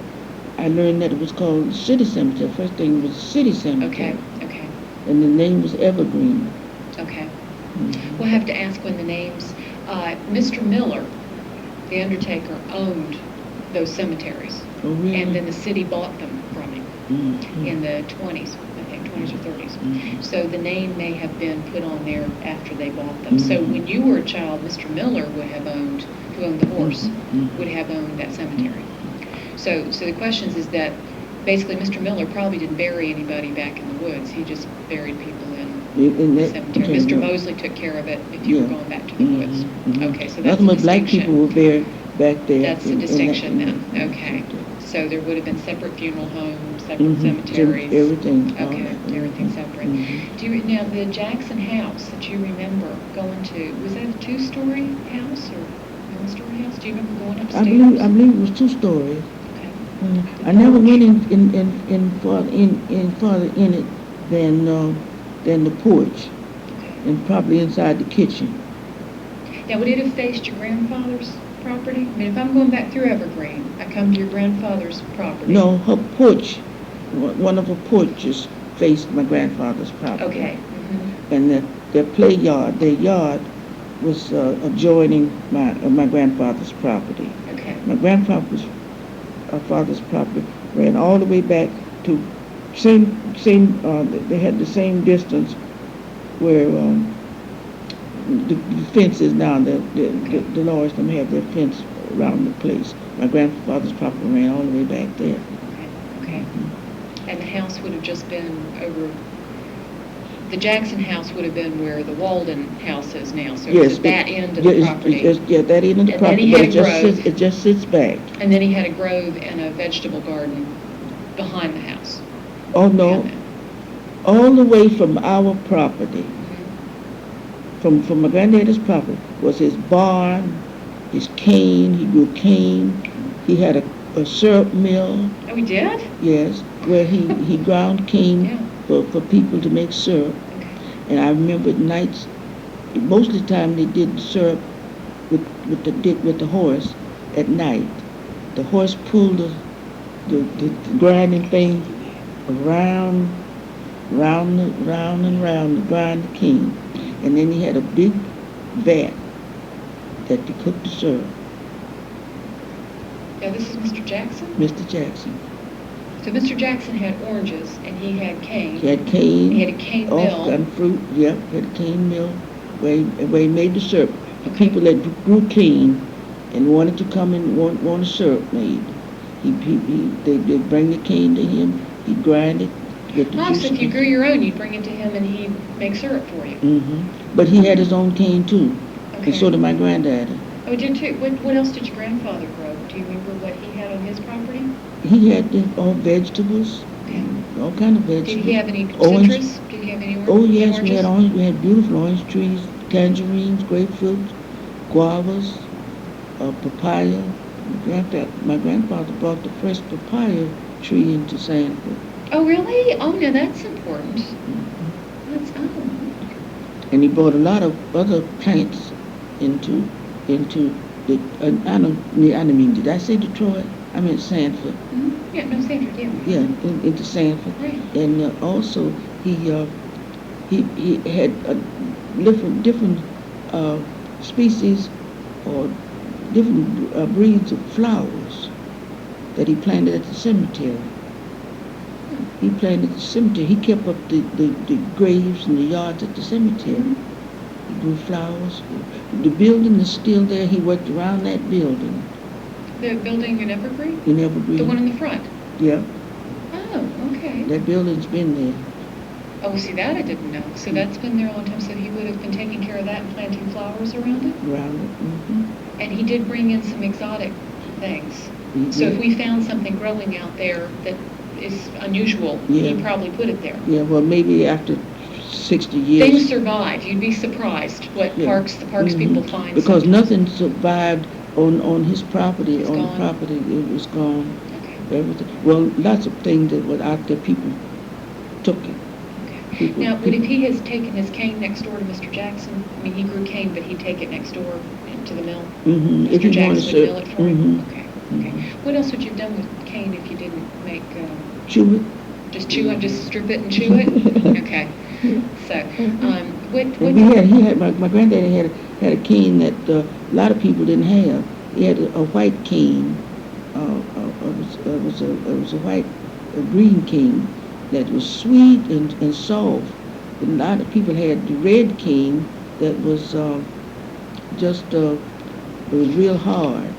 Speaker 2: I learned that it was called City Cemetery. First thing was City Cemetery.
Speaker 1: Okay.
Speaker 2: And the name was Evergreen.
Speaker 1: Okay. We'll have to ask when the names... Mr. Miller, the undertaker, owned those cemeteries.
Speaker 2: Oh, really?
Speaker 1: And then the city bought them from him in the 20s, I think, 20s or 30s. So the name may have been put on there after they bought them. So when you were a child, Mr. Miller would have owned, who owned the horse, would have owned that cemetery. So the question is that basically Mr. Miller probably didn't bury anybody back in the woods. He just buried people in the cemetery. Mr. Mosley took care of it if you were going back to the woods. Okay, so that's a distinction.
Speaker 2: Black people were buried back there.
Speaker 1: That's a distinction then. Okay. So there would have been separate funeral homes, separate cemeteries.
Speaker 2: Everything.
Speaker 1: Okay, everything separate. Now, the Jackson house that you remember going to, was that a two-story house or one-story house? Do you remember going upstairs?
Speaker 2: I believe it was 2 stories.
Speaker 1: Okay.
Speaker 2: I never went in farther in it than the porch, and probably inside the kitchen.
Speaker 1: Now, would it have faced your grandfather's property? I mean, if I'm going back through Evergreen, I come to your grandfather's property.
Speaker 2: No, her porch, one of her porches faced my grandfather's property.
Speaker 1: Okay.
Speaker 2: And their play yard, their yard was adjoining my grandfather's property.
Speaker 1: Okay.
Speaker 2: My grandfather's father's property ran all the way back to they had the same distance where the fence is now. The lawyers them have their fence around the place. My grandfather's property ran all the way back there.
Speaker 1: Okay. And the house would have just been over. The Jackson house would have been where the Walden house is now. So
Speaker 2: Yes,
Speaker 1: it's that end of the property.
Speaker 2: That end of the
Speaker 1: And
Speaker 2: property.
Speaker 1: then he had a grove.
Speaker 2: It just sits back.
Speaker 1: And then he had a grove and a vegetable garden behind the house.
Speaker 2: Oh no, all the way from our property, from my granddaddy's property, was his barn, his cane. He grew cane. He had a syrup mill.
Speaker 1: Oh, he did?
Speaker 2: Yes, where he ground cane for people to make syrup.
Speaker 1: Okay.
Speaker 2: And I remember nights, most of the time they did the syrup with the horse at night. The horse pulled the grinding thing around, round and round to grind the cane. And then he had a big vat that he cooked the syrup.
Speaker 1: Now, this is Mr. Jackson?
Speaker 2: Mr. Jackson.
Speaker 1: So Mr. Jackson had oranges, and he had cane.
Speaker 2: He had cane.
Speaker 1: He had a cane
Speaker 2: all
Speaker 1: mill.
Speaker 2: kind of fruit, yep, had a cane mill where he made the syrup. The
Speaker 1: Okay.
Speaker 2: people that grew cane and wanted to come and want a syrup made, they'd bring the cane to him, he'd grind it, get the
Speaker 1: Oh,
Speaker 2: juice.
Speaker 1: so if you grew your own, you'd bring it to him, and he'd make syrup for you.
Speaker 2: But he had his own cane too,
Speaker 1: Okay.
Speaker 2: and so did my granddaddy.
Speaker 1: Oh, did too. What else did your grandfather grow? Do you remember what he had on his property?
Speaker 2: He had all vegetables,
Speaker 1: Okay.
Speaker 2: all kind of
Speaker 1: Did
Speaker 2: vegetables.
Speaker 1: he have any
Speaker 2: Orange.
Speaker 1: citrus? Did he have any
Speaker 2: Oh yes, we
Speaker 1: oranges?
Speaker 2: had orange. We had beautiful orange trees, tangerines, grapefruits, guavas, papaya. My grandfather brought the first papaya tree into Sanford,
Speaker 1: Oh, really? Oh, no, that's important. That's,
Speaker 2: and he brought a lot of other plants into the. I don't mean. Did I say Detroit? I meant Sanford.
Speaker 1: Yeah, no, Sanford, yeah.
Speaker 2: Yeah, into Sanford,
Speaker 1: Right.
Speaker 2: and also he had different species or different breeds of flowers that he planted at the cemetery. He planted the cemetery. He kept up the graves and the yards at the cemetery. He grew flowers. The building is still there. He worked around that building
Speaker 1: The building in Evergreen?
Speaker 2: in Evergreen.
Speaker 1: The one in the front?
Speaker 2: Yeah,
Speaker 1: Oh, okay.
Speaker 2: that building's been there.
Speaker 1: Oh, see, that I didn't know. So that's been there a long time, so he would have been taking care of that and planting flowers around it?
Speaker 2: Around it.
Speaker 1: And he did bring in some exotic things.
Speaker 2: He
Speaker 1: So if
Speaker 2: did.
Speaker 1: we found something growing out there that is unusual,
Speaker 2: Yeah.
Speaker 1: he'd probably put it there.
Speaker 2: Yeah, well, maybe after 60 years.
Speaker 1: Things survive. You'd be surprised what
Speaker 2: Yeah.
Speaker 1: the parks people find.
Speaker 2: Because
Speaker 1: sometimes.
Speaker 2: nothing survived on his property.
Speaker 1: It's
Speaker 2: on
Speaker 1: gone.
Speaker 2: the property, it was gone.
Speaker 1: Okay.
Speaker 2: Everything. Well, lots of things that were out there, people took it.
Speaker 1: Okay. Now, if he has taken his cane next door to Mr. Jackson, I mean, he grew cane, but he'd take it next door to the mill?
Speaker 2: If
Speaker 1: Mr.
Speaker 2: you
Speaker 1: Jackson
Speaker 2: want
Speaker 1: would
Speaker 2: to
Speaker 1: mill it for him? Okay. Okay.
Speaker 2: Mhm.
Speaker 1: What else would you have done with cane if you didn't make,
Speaker 2: chew it.
Speaker 1: just chew it, just strip it and chew it? Okay. So,
Speaker 2: And he had my granddaddy had a cane that a lot of people didn't have. He had a white cane. It was a green cane that was sweet and soft. But a lot of people had the red cane that was it was real hard,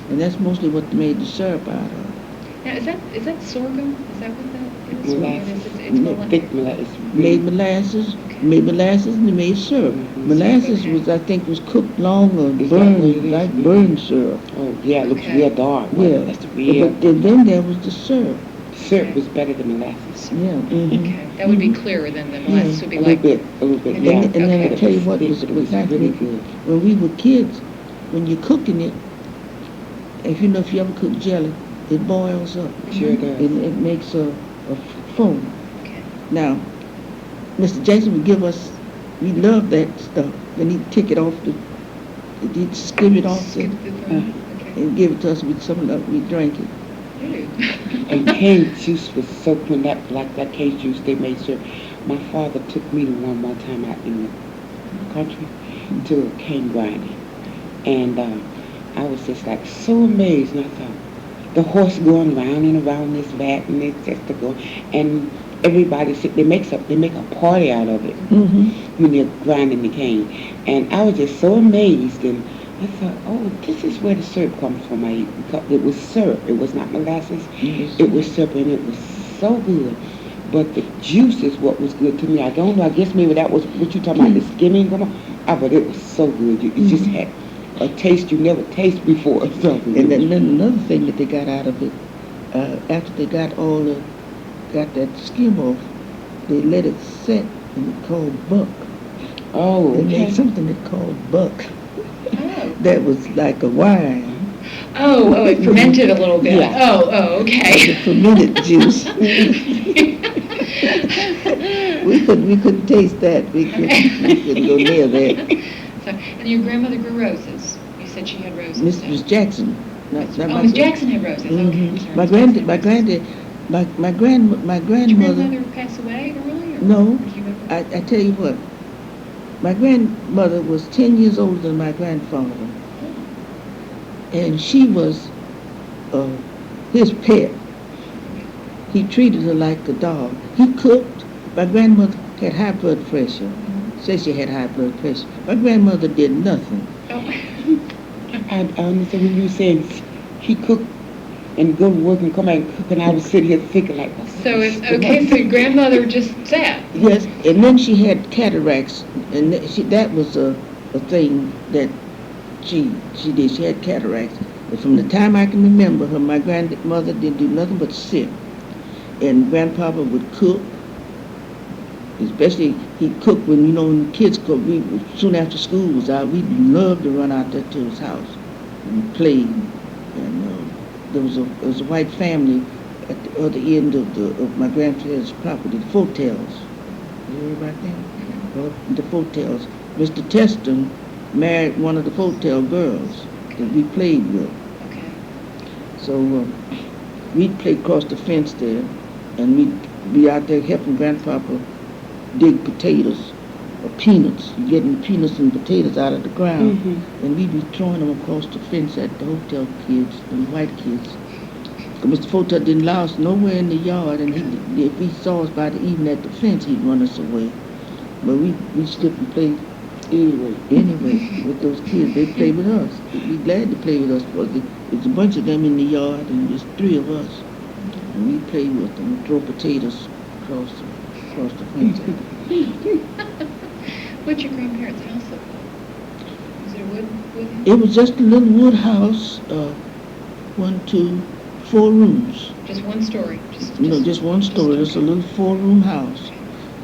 Speaker 2: and that's mostly what they made the syrup out of.
Speaker 1: now, is that sorghum? Is that what that is?
Speaker 3: Molasses.
Speaker 1: It's
Speaker 3: Thick molasses.
Speaker 2: Made molasses, and they made syrup.
Speaker 3: Mhm.
Speaker 2: Molasses
Speaker 1: Okay.
Speaker 2: was, I think, was cooked long or
Speaker 3: Is that what it
Speaker 2: burned,
Speaker 3: is?
Speaker 2: like
Speaker 3: Mhm.
Speaker 2: burned syrup.
Speaker 3: Oh, yeah, it looks
Speaker 1: Okay.
Speaker 3: real dark.
Speaker 2: Yeah.
Speaker 3: That's the real.
Speaker 2: But then there was the syrup.
Speaker 3: Syrup was better than molasses.
Speaker 2: Yeah.
Speaker 1: Okay. That would be clearer than the molasses would be
Speaker 3: A
Speaker 1: like.
Speaker 3: little bit,
Speaker 1: And
Speaker 3: yeah.
Speaker 1: then-
Speaker 2: And then I
Speaker 1: Okay.
Speaker 2: tell you what
Speaker 3: It
Speaker 2: was
Speaker 3: was
Speaker 2: actually,
Speaker 3: really good.
Speaker 2: when we were kids, when you're cooking it, if you ever cook jelly, it boils up.
Speaker 3: Sure does.
Speaker 2: It makes a foam.
Speaker 1: Okay.
Speaker 2: Now, Mr. Jackson would give us, we loved that stuff, and he'd take it off he'd skim it off
Speaker 1: Skip the thing. Okay.
Speaker 2: and give it to us with some of that, we drank it.
Speaker 1: Ew.
Speaker 3: And cane juice was so when that cane juice they made sure. My father took me to one time out in the country to a cane grinding, and I was just like so amazed. And I thought the horse going round and around this vat, and it's just to go, and everybody they make a party out of it when they're grinding the cane, and I was just so amazed. And I thought, oh, this is where the syrup comes from. It was syrup. It was not molasses. It was syrup, and it was so good. But the juice is what was good to me. I don't know. I guess maybe that was what you talking about, the skimming. But it was so good. It just had a taste you never tasted before.
Speaker 2: And then another thing that they got out of it, after they got that skim off, they let it set and it called buck.
Speaker 3: Oh,
Speaker 2: They
Speaker 3: okay.
Speaker 2: made something they called buck.
Speaker 1: Oh.
Speaker 2: That was like a wine.
Speaker 1: Oh, it fermented a little bit.
Speaker 3: Yeah.
Speaker 1: Oh, okay.
Speaker 2: The fermented juice. we couldn't taste that. We couldn't go near that.
Speaker 1: So, and your grandmother grew roses. said she had roses.
Speaker 2: Miss Jackson.
Speaker 1: Oh, Miss Jackson had roses. Okay. I'm sorry.
Speaker 2: My
Speaker 1: Miss Jackson had
Speaker 2: granddad,
Speaker 1: roses.
Speaker 2: my
Speaker 1: Did your
Speaker 2: grandmother.
Speaker 1: grandmother pass away early? Or
Speaker 2: No,
Speaker 1: did you ever-
Speaker 2: I tell you what. My grandmother was 10 years older than my grandfather, and she was his pet. He treated her like a dog. He cooked. My grandmother had high blood pressure. Said she had high blood pressure. My grandmother did nothing.
Speaker 1: Oh.
Speaker 3: I understand when you were saying he cooked and go to work and come back and cook, and I was sitting here thinking like,
Speaker 1: So it's okay. So your grandmother just sat.
Speaker 2: Yes, and then she had cataracts, and that was a thing that she did. She had cataracts. And from the time I can remember her, my grandmother didn't do nothing but sit. And grandpapa would cook. Especially he'd cook when the kids cook. Soon after school was out, we'd love to run out there to his house and play. And there was a white family at the other end of my grandfather's property, the Fotels. You heard about them? Well, the Fotels. Mr. Teston married one of the Fotel girls that we played with.
Speaker 1: Okay.
Speaker 2: So we'd play across the fence there, and we'd be out there helping grandpapa dig potatoes or peanuts, getting peanuts and potatoes out of the ground, and we'd be throwing them across the fence at the hotel kids, the white kids. Mr. Fotel didn't allow us nowhere in the yard, and if he saw us by the evening at the fence, he'd run us away. But we slipped and played anyway with those kids. They played with us. They'd be glad to play with us because there's a bunch of them in the yard, and there's 3 of us. And we played with them, throw potatoes across the fence.
Speaker 1: What's your grandparents' house look like? Is it a wood house?
Speaker 2: It was just a little wood house, 1, 2, 4 rooms.
Speaker 1: Just one story?
Speaker 2: Just one story. It's a little 4-room house.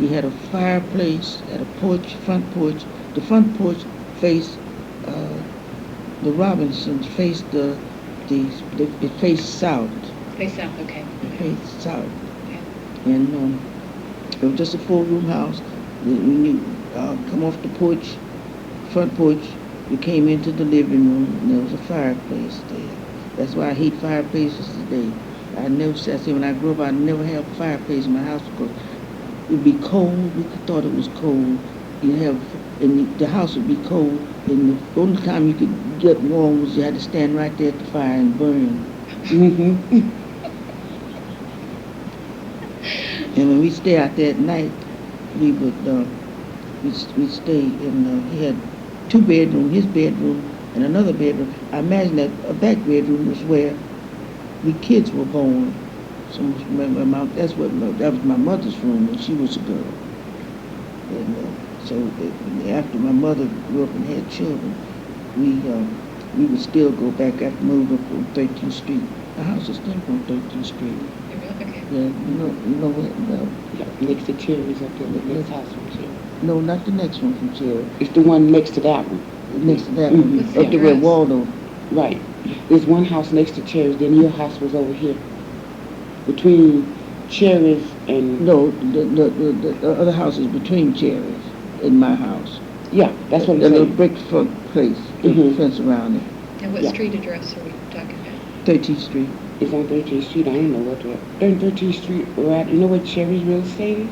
Speaker 2: We had a fireplace, had a porch, front porch. The front porch faced the Robinsons, faced it faced south.
Speaker 1: Faced south, okay.
Speaker 2: It faced south.
Speaker 1: Okay.
Speaker 2: And it was just a 4-room house. When you come off the porch, front porch, you came into the living room, and there was a fireplace there. That's why I hate fireplaces today. I said when I grew up, I'd never have a fireplace in my house because it would be cold. We thought it was cold. And the house would be cold, and the only time you could get warm was you had to stand right there at the fire and burn. And when we stay out there at night, we would we'd stay in. He had 2 bedrooms, his bedroom and another bedroom. I imagine that a back bedroom was where we kids were born. So that was my mother's room when she was a girl. And so after my mother grew up and had children, we would still go back after moving up on 13th Street. The house is still on 13th Street.
Speaker 1: Okay.
Speaker 2: Yeah, you know what?
Speaker 3: Next to Cherry's up there, the next house from Cherry.
Speaker 2: No, not the next one from Cherry.
Speaker 3: It's the one next to that one.
Speaker 2: Next to that one,
Speaker 1: What's the
Speaker 2: up to where
Speaker 1: address?
Speaker 2: Waldo.
Speaker 3: Right. There's one house next to Cherry's, then your house was over here. Between Cherry's and...
Speaker 2: No, the other house is between Cherry's and my house.
Speaker 3: Yeah, that's what I'm
Speaker 2: The little
Speaker 3: saying.
Speaker 2: brick front place, the fence around it.
Speaker 1: And what
Speaker 3: Yeah.
Speaker 1: street address are we talking about?
Speaker 2: 13th Street.
Speaker 3: It's on 13th Street. I don't know what to... They're in 13th Street, right? You know where Cherry's real estate is?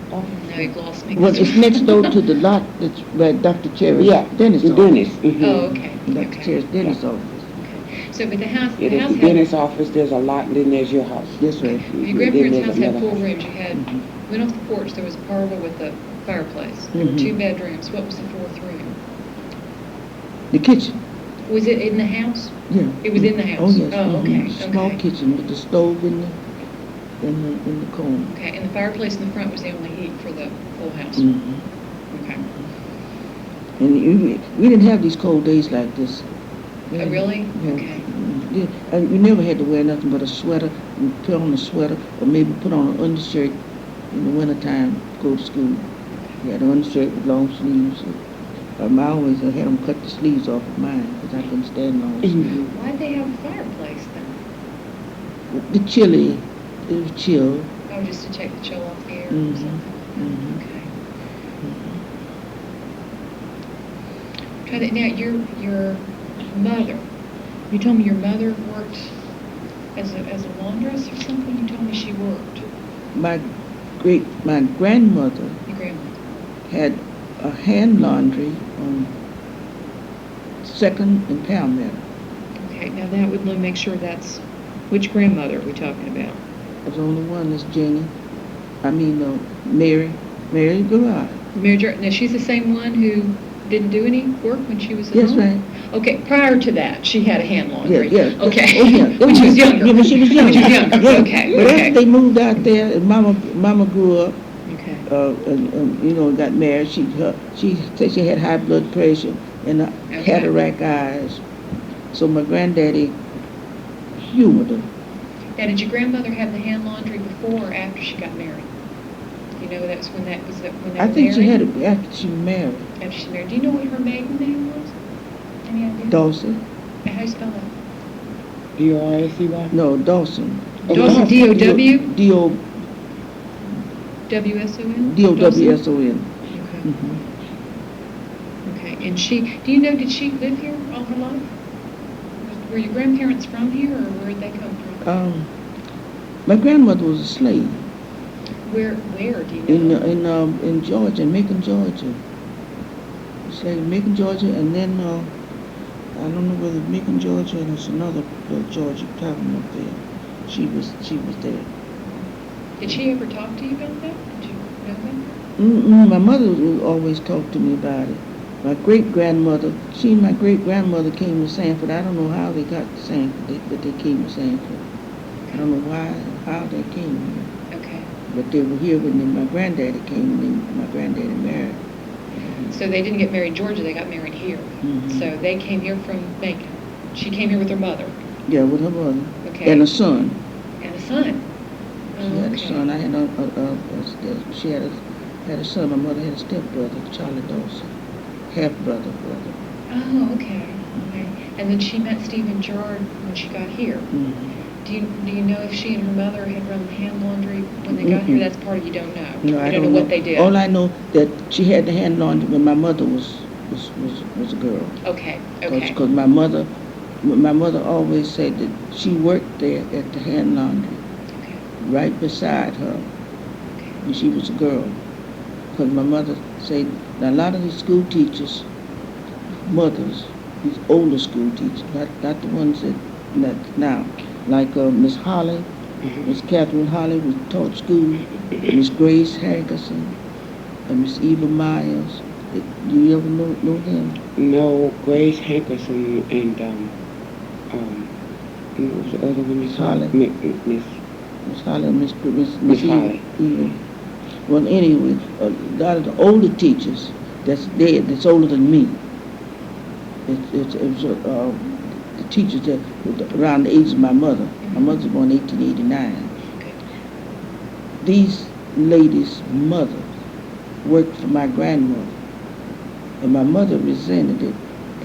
Speaker 1: No, you've lost me.
Speaker 2: Well, it's next door to the lot that's where Dr. Cherry's dentist
Speaker 3: the
Speaker 2: office.
Speaker 3: dentist. Mm-hmm.
Speaker 1: Oh, okay.
Speaker 2: Dr.
Speaker 1: Okay.
Speaker 2: Cherry's dentist office.
Speaker 1: Okay. So, but the house,
Speaker 3: Yeah,
Speaker 1: the
Speaker 3: there's
Speaker 1: house
Speaker 3: the
Speaker 1: had,
Speaker 3: dentist office, there's a lot, and then there's your house.
Speaker 2: That's right.
Speaker 1: your grandparents'
Speaker 3: Then
Speaker 1: house
Speaker 3: there's
Speaker 1: had
Speaker 3: another
Speaker 1: 4
Speaker 3: house.
Speaker 1: rooms. You had, went off the porch, there was a parlor with a fireplace. There were 2 bedrooms. What was the 4th room?
Speaker 2: The kitchen.
Speaker 1: Was it in the house?
Speaker 2: Yeah.
Speaker 1: It was in the house?
Speaker 2: Oh, yes.
Speaker 1: Oh, okay.
Speaker 2: Small
Speaker 1: Okay.
Speaker 2: kitchen with the stove in the corner.
Speaker 1: Okay, and the fireplace in the front was the only heat for the whole house?
Speaker 2: Mm-hmm.
Speaker 1: Okay.
Speaker 2: And we didn't have these cold days like this.
Speaker 1: Oh, really?
Speaker 2: Yeah.
Speaker 1: Okay.
Speaker 2: Yeah. And we never had to wear nothing but a sweater, and put on a sweater, or maybe put on an undershirt in the wintertime to go to school. We had an undershirt with long sleeves. I always had them cut the sleeves off of mine because I couldn't stand long sleeves.
Speaker 1: Why'd they have a fireplace then?
Speaker 2: The chilly, it was chill.
Speaker 1: Oh, just to take the chill off the air or
Speaker 2: Mhm.
Speaker 1: something?
Speaker 2: Mhm.
Speaker 1: Okay. Try that. Now, your Mother. You told me your mother worked as a laundress or something? You told me she worked.
Speaker 2: My grandmother
Speaker 1: Your grandmother.
Speaker 2: had a hand laundry on 2nd and Palmetto.
Speaker 1: Okay, now that would make sure that's, which grandmother are we talking about?
Speaker 2: There's only one, that's Jenny. Mary Garage.
Speaker 1: Now, she's the same one who didn't do any work when she was at
Speaker 2: Yes,
Speaker 1: home?
Speaker 2: right.
Speaker 1: Okay, prior to that, she had a hand laundry?
Speaker 2: Yeah, yeah.
Speaker 1: Okay.
Speaker 2: Oh, yeah.
Speaker 1: When she was younger?
Speaker 2: Yeah, when she was younger.
Speaker 1: When she was younger,
Speaker 2: Yeah.
Speaker 1: okay,
Speaker 2: But
Speaker 1: okay.
Speaker 2: after they moved out there, and Mama grew up,
Speaker 1: Okay.
Speaker 2: got married. She said she had high blood pressure and cataract eyes. So my granddaddy humored her.
Speaker 1: Now, did your grandmother have the hand laundry before or after she got married? You know, that's when that was when they were married?
Speaker 2: I think she had it after she married.
Speaker 1: After she married. Do you know what her maiden name was? Any idea?
Speaker 2: Dawson?
Speaker 1: How do you spell that?
Speaker 3: D-R-A-C-Y?
Speaker 2: No, Dawson.
Speaker 1: Dawson, D-O-W?
Speaker 2: D-O...
Speaker 1: W-S-O-N?
Speaker 2: D-O-W-S-O-N.
Speaker 1: Okay.
Speaker 2: Mm-hmm.
Speaker 1: Okay, and did she live here all her life? Were your grandparents from here, or where did they come from?
Speaker 2: My grandmother was a slave.
Speaker 1: Where do you know?
Speaker 2: In Georgia, in Macon, Georgia. Slave in Macon, Georgia, and then I don't know whether Macon, Georgia, and there's another Georgia town up there. She was there.
Speaker 1: Did she ever talk to you about that? Did you know that?
Speaker 2: My mother would always talk to me about it. My great-grandmother, my great-grandmother came to Sanford. I don't know how they got to Sanford, but they came to Sanford. I don't know how they came here.
Speaker 1: Okay.
Speaker 2: But they were here when my granddaddy came, and my granddaddy married.
Speaker 1: So they didn't get married in Georgia, they got married here.
Speaker 2: Mm-hmm.
Speaker 1: So they came here from Macon. She came here with her mother.
Speaker 2: Yeah, with her mother.
Speaker 1: Okay.
Speaker 2: And a son.
Speaker 1: And a son.
Speaker 2: She had a son. I had she had a son. My mother had a stepbrother, Charlie Dawson. Half-brother.
Speaker 1: Oh, okay. And then she met Stephen Gerard when she got here.
Speaker 2: Mm-hmm.
Speaker 1: Do you know if she and her mother had run the hand laundry when they got here? That's part of you don't know.
Speaker 2: No, I
Speaker 1: don't know what they did.
Speaker 2: All I know that she had the hand laundry when my mother was a girl.
Speaker 1: Okay.
Speaker 2: Because my mother always said that she worked there at the hand laundry, right beside her, when she was a girl. Because my mother said, now a lot of these school teachers, mothers, these older school teachers, not the ones that now, like Miss Holly, Miss Catherine Holly, who taught school, Miss Grace Hankerson, and Miss Eva Myers. Do you ever know them?
Speaker 3: No, Grace Hankerson and what was the other one?
Speaker 2: Miss Holly. Miss Holly and Miss
Speaker 3: Holly.
Speaker 2: Eva. Well, anyway, a lot of the older teachers that's dead, that's older than me. It was the teachers that were around the age of my mother. My mother was born in 1889. These ladies' mothers worked for my grandmother. And my mother resented it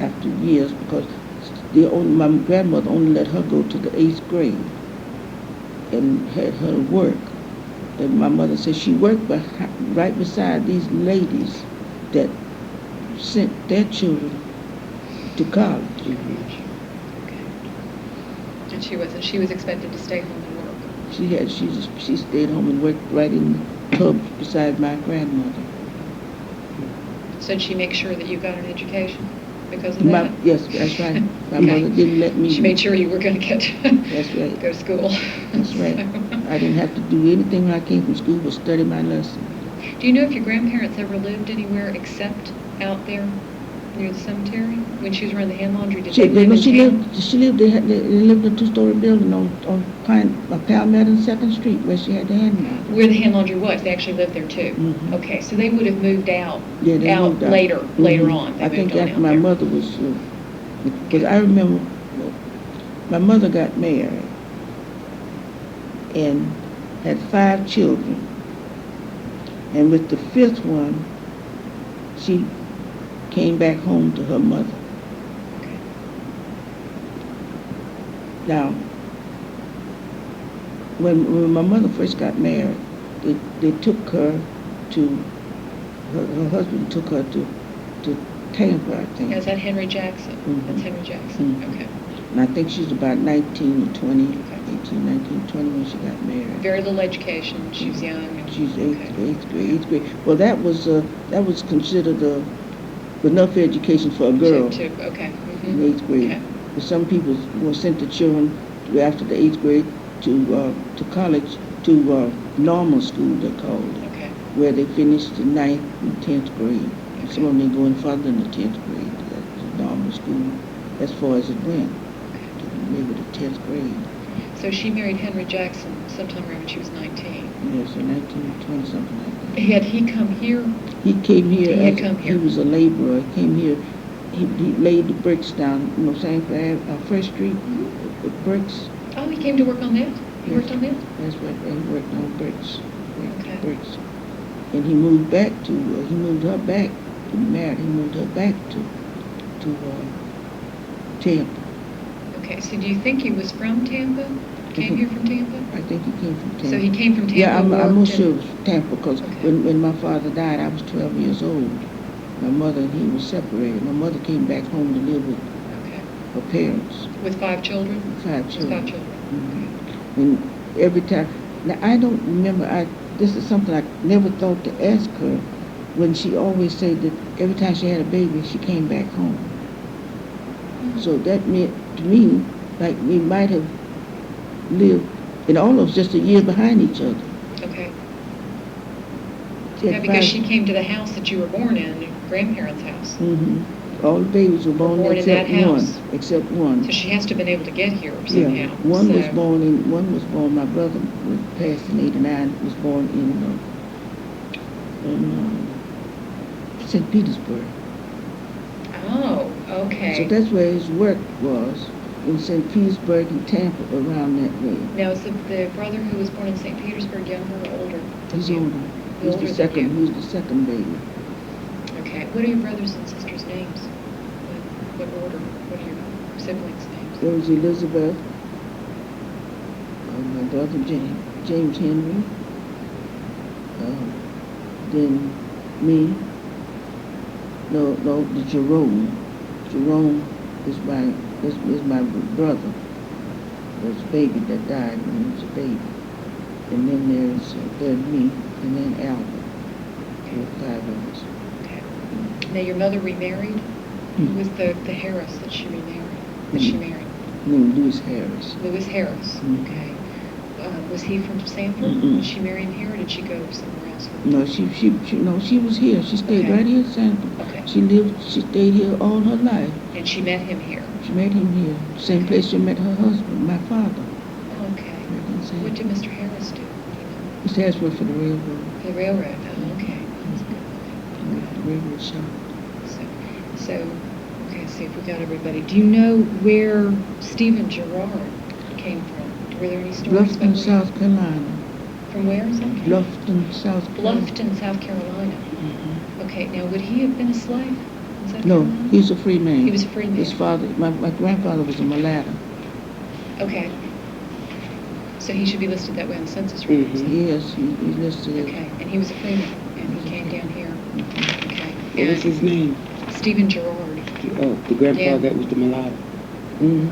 Speaker 2: after years because my grandmother only let her go to the 8th grade and had her work. And my mother said she worked right beside these ladies that sent their children to college.
Speaker 1: And she was expected to stay home and work.
Speaker 2: She stayed home and worked right in the tub beside my grandmother.
Speaker 1: So did she make sure that you got an education because of that?
Speaker 2: Yes, that's right. My mother didn't let me.
Speaker 1: She made sure you were going to get
Speaker 2: that's right.
Speaker 1: go to school.
Speaker 2: That's right. I didn't have to do anything when I came from school but study my lesson.
Speaker 1: Do you know if your grandparents ever lived anywhere except out there near the cemetery? When she was running the hand laundry, did they live in town?
Speaker 2: They lived in a 2-story building on Palmetto and 2nd Street where she had the hand laundry.
Speaker 1: Where the hand laundry was, they actually lived there too.
Speaker 2: Mm-hmm.
Speaker 1: Okay, so they would have moved out.
Speaker 2: Yeah, they moved out
Speaker 1: later
Speaker 2: Mm-hmm.
Speaker 1: on.
Speaker 2: I think after my mother was, because I remember my mother got married and had 5 children, and with the 5th one, she came back home to her mother.
Speaker 1: Okay.
Speaker 2: Now, when my mother first got married, they took her to, her husband took her to Tampa, I think.
Speaker 1: Yeah, is that Henry Jackson?
Speaker 2: Mhm.
Speaker 1: That's Henry Jackson.
Speaker 2: Mhm.
Speaker 1: Okay.
Speaker 2: And I think she's about 19 or 20,
Speaker 1: Okay.
Speaker 2: 18, 19, 20 when she got married.
Speaker 1: Very little education. She was young. And,
Speaker 2: She's eighth
Speaker 1: okay.
Speaker 2: grade. Well, that was considered enough education for a girl
Speaker 1: Okay.
Speaker 2: in
Speaker 1: Mhm.
Speaker 2: 8th grade.
Speaker 1: Okay.
Speaker 2: But some people will send their children after the 8th grade to college, to normal school, they called it,
Speaker 1: Okay.
Speaker 2: where they finished the 9th and 10th grade.
Speaker 1: Okay.
Speaker 2: Some of them ain't going further than the 10th grade. That's the normal school, as far as it went, maybe the 10th grade.
Speaker 1: So she married Henry Jackson sometime around when she was 19.
Speaker 2: Yeah, so 1920, something like that.
Speaker 1: Had he come here?
Speaker 2: He came here.
Speaker 1: He had come here.
Speaker 2: He was a laborer. He came here. He laid the bricks down, Sanford Fresh Street, the bricks.
Speaker 1: Oh, he came to work on that? He
Speaker 2: Yes.
Speaker 1: worked on that?
Speaker 2: That's what he worked on, bricks.
Speaker 1: Okay.
Speaker 2: Bricks. And he moved back to, he moved her back, he married, he moved her back to Tampa.
Speaker 1: Okay, so do you think he was from Tampa? Came here from Tampa?
Speaker 2: I think he came from Tampa.
Speaker 1: So he came from Tampa.
Speaker 2: Yeah, I'm
Speaker 1: worked
Speaker 2: almost
Speaker 1: in-
Speaker 2: sure it was Tampa, because
Speaker 1: Okay.
Speaker 2: when my father died, I was 12 years old. My mother and he were separated. My mother came back home to live with
Speaker 1: Okay.
Speaker 2: her parents,
Speaker 1: With 5 children?
Speaker 2: 5
Speaker 1: With
Speaker 2: children.
Speaker 1: 5 children.
Speaker 2: Mhm. And every time, now I don't remember, this is something I never thought to ask her, when she always said that every time she had a baby, she came back home. So that meant to me, like we might have lived, and all of us just a year behind each other.
Speaker 1: Okay.
Speaker 2: She had
Speaker 1: Yeah, because
Speaker 2: 5
Speaker 1: she came to the house that you were born in, your grandparents' house.
Speaker 2: Mhm. All the babies were born
Speaker 1: Born in
Speaker 2: except
Speaker 1: that
Speaker 2: one.
Speaker 1: house.
Speaker 2: Except one.
Speaker 1: So she has to have been able to get here somehow.
Speaker 2: Yeah, one was
Speaker 1: So-
Speaker 2: born, my brother was passed in 89, was born in St. Petersburg.
Speaker 1: Oh, okay.
Speaker 2: So that's where his work was, in St. Petersburg and Tampa, around that way.
Speaker 1: Now, is the brother who was born in St. Petersburg younger or older?
Speaker 2: He's
Speaker 1: You-
Speaker 2: older.
Speaker 1: Older than you.
Speaker 2: He was the second baby.
Speaker 1: Okay. What are your brothers and sisters' names? What order? What are your siblings' names?
Speaker 2: There was Elizabeth, my brother James Henry, then me. No, the Jerome. Jerome is my brother. There's a baby that died when he was a baby. And then there's me, and then Albert. There were 5 of us.
Speaker 1: Okay. Now, your mother remarried? Who was the Harris that she remarried? That she married?
Speaker 2: Named Louis Harris.
Speaker 1: Louis Harris.
Speaker 2: Mhm.
Speaker 1: Okay. Was he from Sanford?
Speaker 2: Mm-mm.
Speaker 1: Did she marry him here, or did she go somewhere else?
Speaker 2: No, she was here. She stayed
Speaker 1: Okay.
Speaker 2: right here in Sanford.
Speaker 1: Okay.
Speaker 2: She stayed here all her life.
Speaker 1: And she met him here.
Speaker 2: She met him here. Same place she met her husband, my father.
Speaker 1: Okay.
Speaker 2: Right in Sanford.
Speaker 1: What did Mr. Harris do?
Speaker 2: Mr. Harris worked for the railroad.
Speaker 1: The railroad. Oh, okay. That's good.
Speaker 2: The railroad shop.
Speaker 1: So, okay, see if we got everybody. Do you know where Stephen Gerard came from? Were there any stories
Speaker 2: Bluffton,
Speaker 1: about where-
Speaker 2: South Carolina.
Speaker 1: From where, South Carolina?
Speaker 2: Bluffton, South Carolina.
Speaker 1: Bluffton, South Carolina.
Speaker 2: Mhm.
Speaker 1: Okay, now would he have been a slave in South
Speaker 2: No,
Speaker 1: Carolina?
Speaker 2: he's a free man.
Speaker 1: He was a free man.
Speaker 2: His father, my grandfather was a mulatto.
Speaker 1: Okay. So he should be listed that way on the census records.
Speaker 3: Mhm.
Speaker 2: Yes, he's listed as.
Speaker 1: Okay, and he was a free man, and he came down here. Okay.
Speaker 3: What was
Speaker 1: And
Speaker 3: his name?
Speaker 1: Stephen Gerard.
Speaker 3: Oh, the grandfather
Speaker 1: Yeah.
Speaker 3: that was the mulatto.
Speaker 2: Mhm.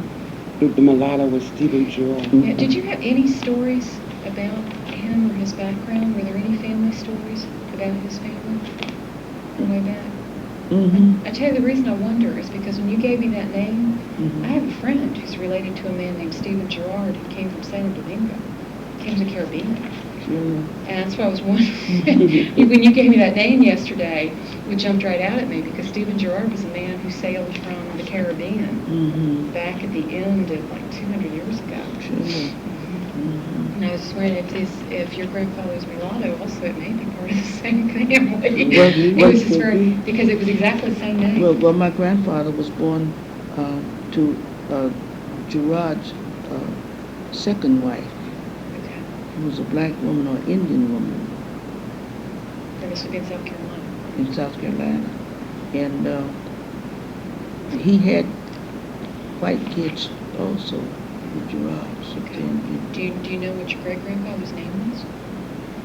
Speaker 3: The mulatto was Stephen Gerard.
Speaker 1: Yeah, did you have any stories about him or his background? Were there any family stories about his family from way back?
Speaker 2: Mhm.
Speaker 1: I tell you, the reason I wonder is because when you gave me that name,
Speaker 2: Mhm.
Speaker 1: I have a friend who's related to a man named Stephen Gerard who came from Santo Domingo, came to the Caribbean.
Speaker 2: Sure.
Speaker 1: And that's why I was wondering, when you gave me that name yesterday, it jumped right out at me because Stephen Gerard was a man who sailed from the Caribbean
Speaker 2: Mhm.
Speaker 1: back at the end of like 200 years ago.
Speaker 2: Sure. Mhm.
Speaker 1: And I was just wondering if your grandfather was mulatto, also it may be part of the same family.
Speaker 2: Well,
Speaker 1: It
Speaker 2: well,
Speaker 1: was just very, because it was exactly the same name.
Speaker 2: Well, my grandfather was born to Gerard's second wife,
Speaker 1: Okay.
Speaker 2: who was a black woman or Indian woman
Speaker 1: That must have been South Carolina.
Speaker 2: in South Carolina. And he had white kids also with Gerard. So
Speaker 1: Okay.
Speaker 2: then
Speaker 1: Do you know what your great-grandfather's name was?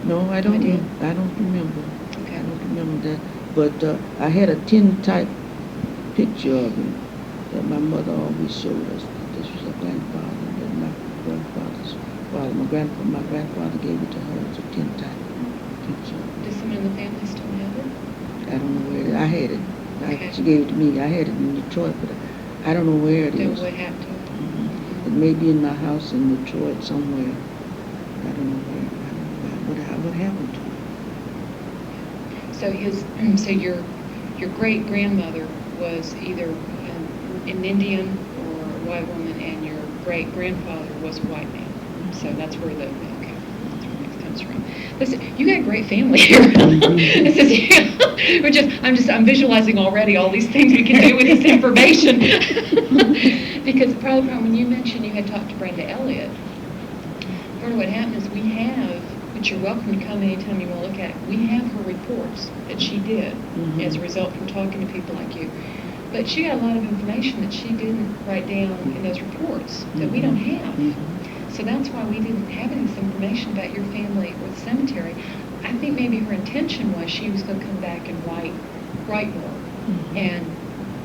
Speaker 2: no, I don't.
Speaker 1: idea?
Speaker 2: I don't remember.
Speaker 1: Okay.
Speaker 2: I don't remember that. But I had a tintype picture of him that my mother always showed us. This was her grandfather, and my grandfather's father. My grandfather gave it to her as a tintype picture.
Speaker 1: Does someone in the family still have it?
Speaker 2: I don't know where it is. I had it.
Speaker 1: Okay.
Speaker 2: She gave it to me. I had it in Detroit, but I don't know where it
Speaker 1: Then
Speaker 2: is.
Speaker 1: what happened to it?
Speaker 2: It may be in my house in Detroit somewhere. I don't know where. What happened to it?
Speaker 1: So your great grandmother was either an Indian or a white woman, and your great grandfather was a white man. So that's where that's where it comes from. Listen, you got a great family here. I'm visualizing already all these things we can do with this information. Because probably when you mentioned you had talked to Brenda Elliott, part of what happened is we have, which you're welcome to come anytime you want to look at it, we have her reports that she did as a result from talking to people like you. But she got a lot of information that she didn't write down in those reports that we don't have. So that's why we didn't have any of this information about your family or the cemetery. I think maybe her intention was she was going to come back and write more. And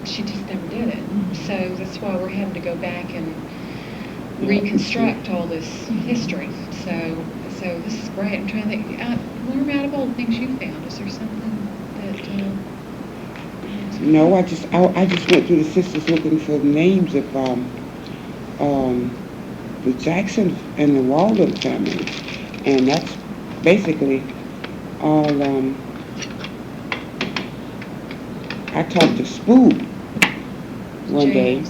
Speaker 1: she just never did it. So that's why we're having to go back and reconstruct all this history. So this is great. I'm trying to think. Learn out of all the things you found. Is there something that?
Speaker 3: No, I just went through the sisters looking for the names of the Jackson and the Walden families, and that's basically all. I talked to Spook one day.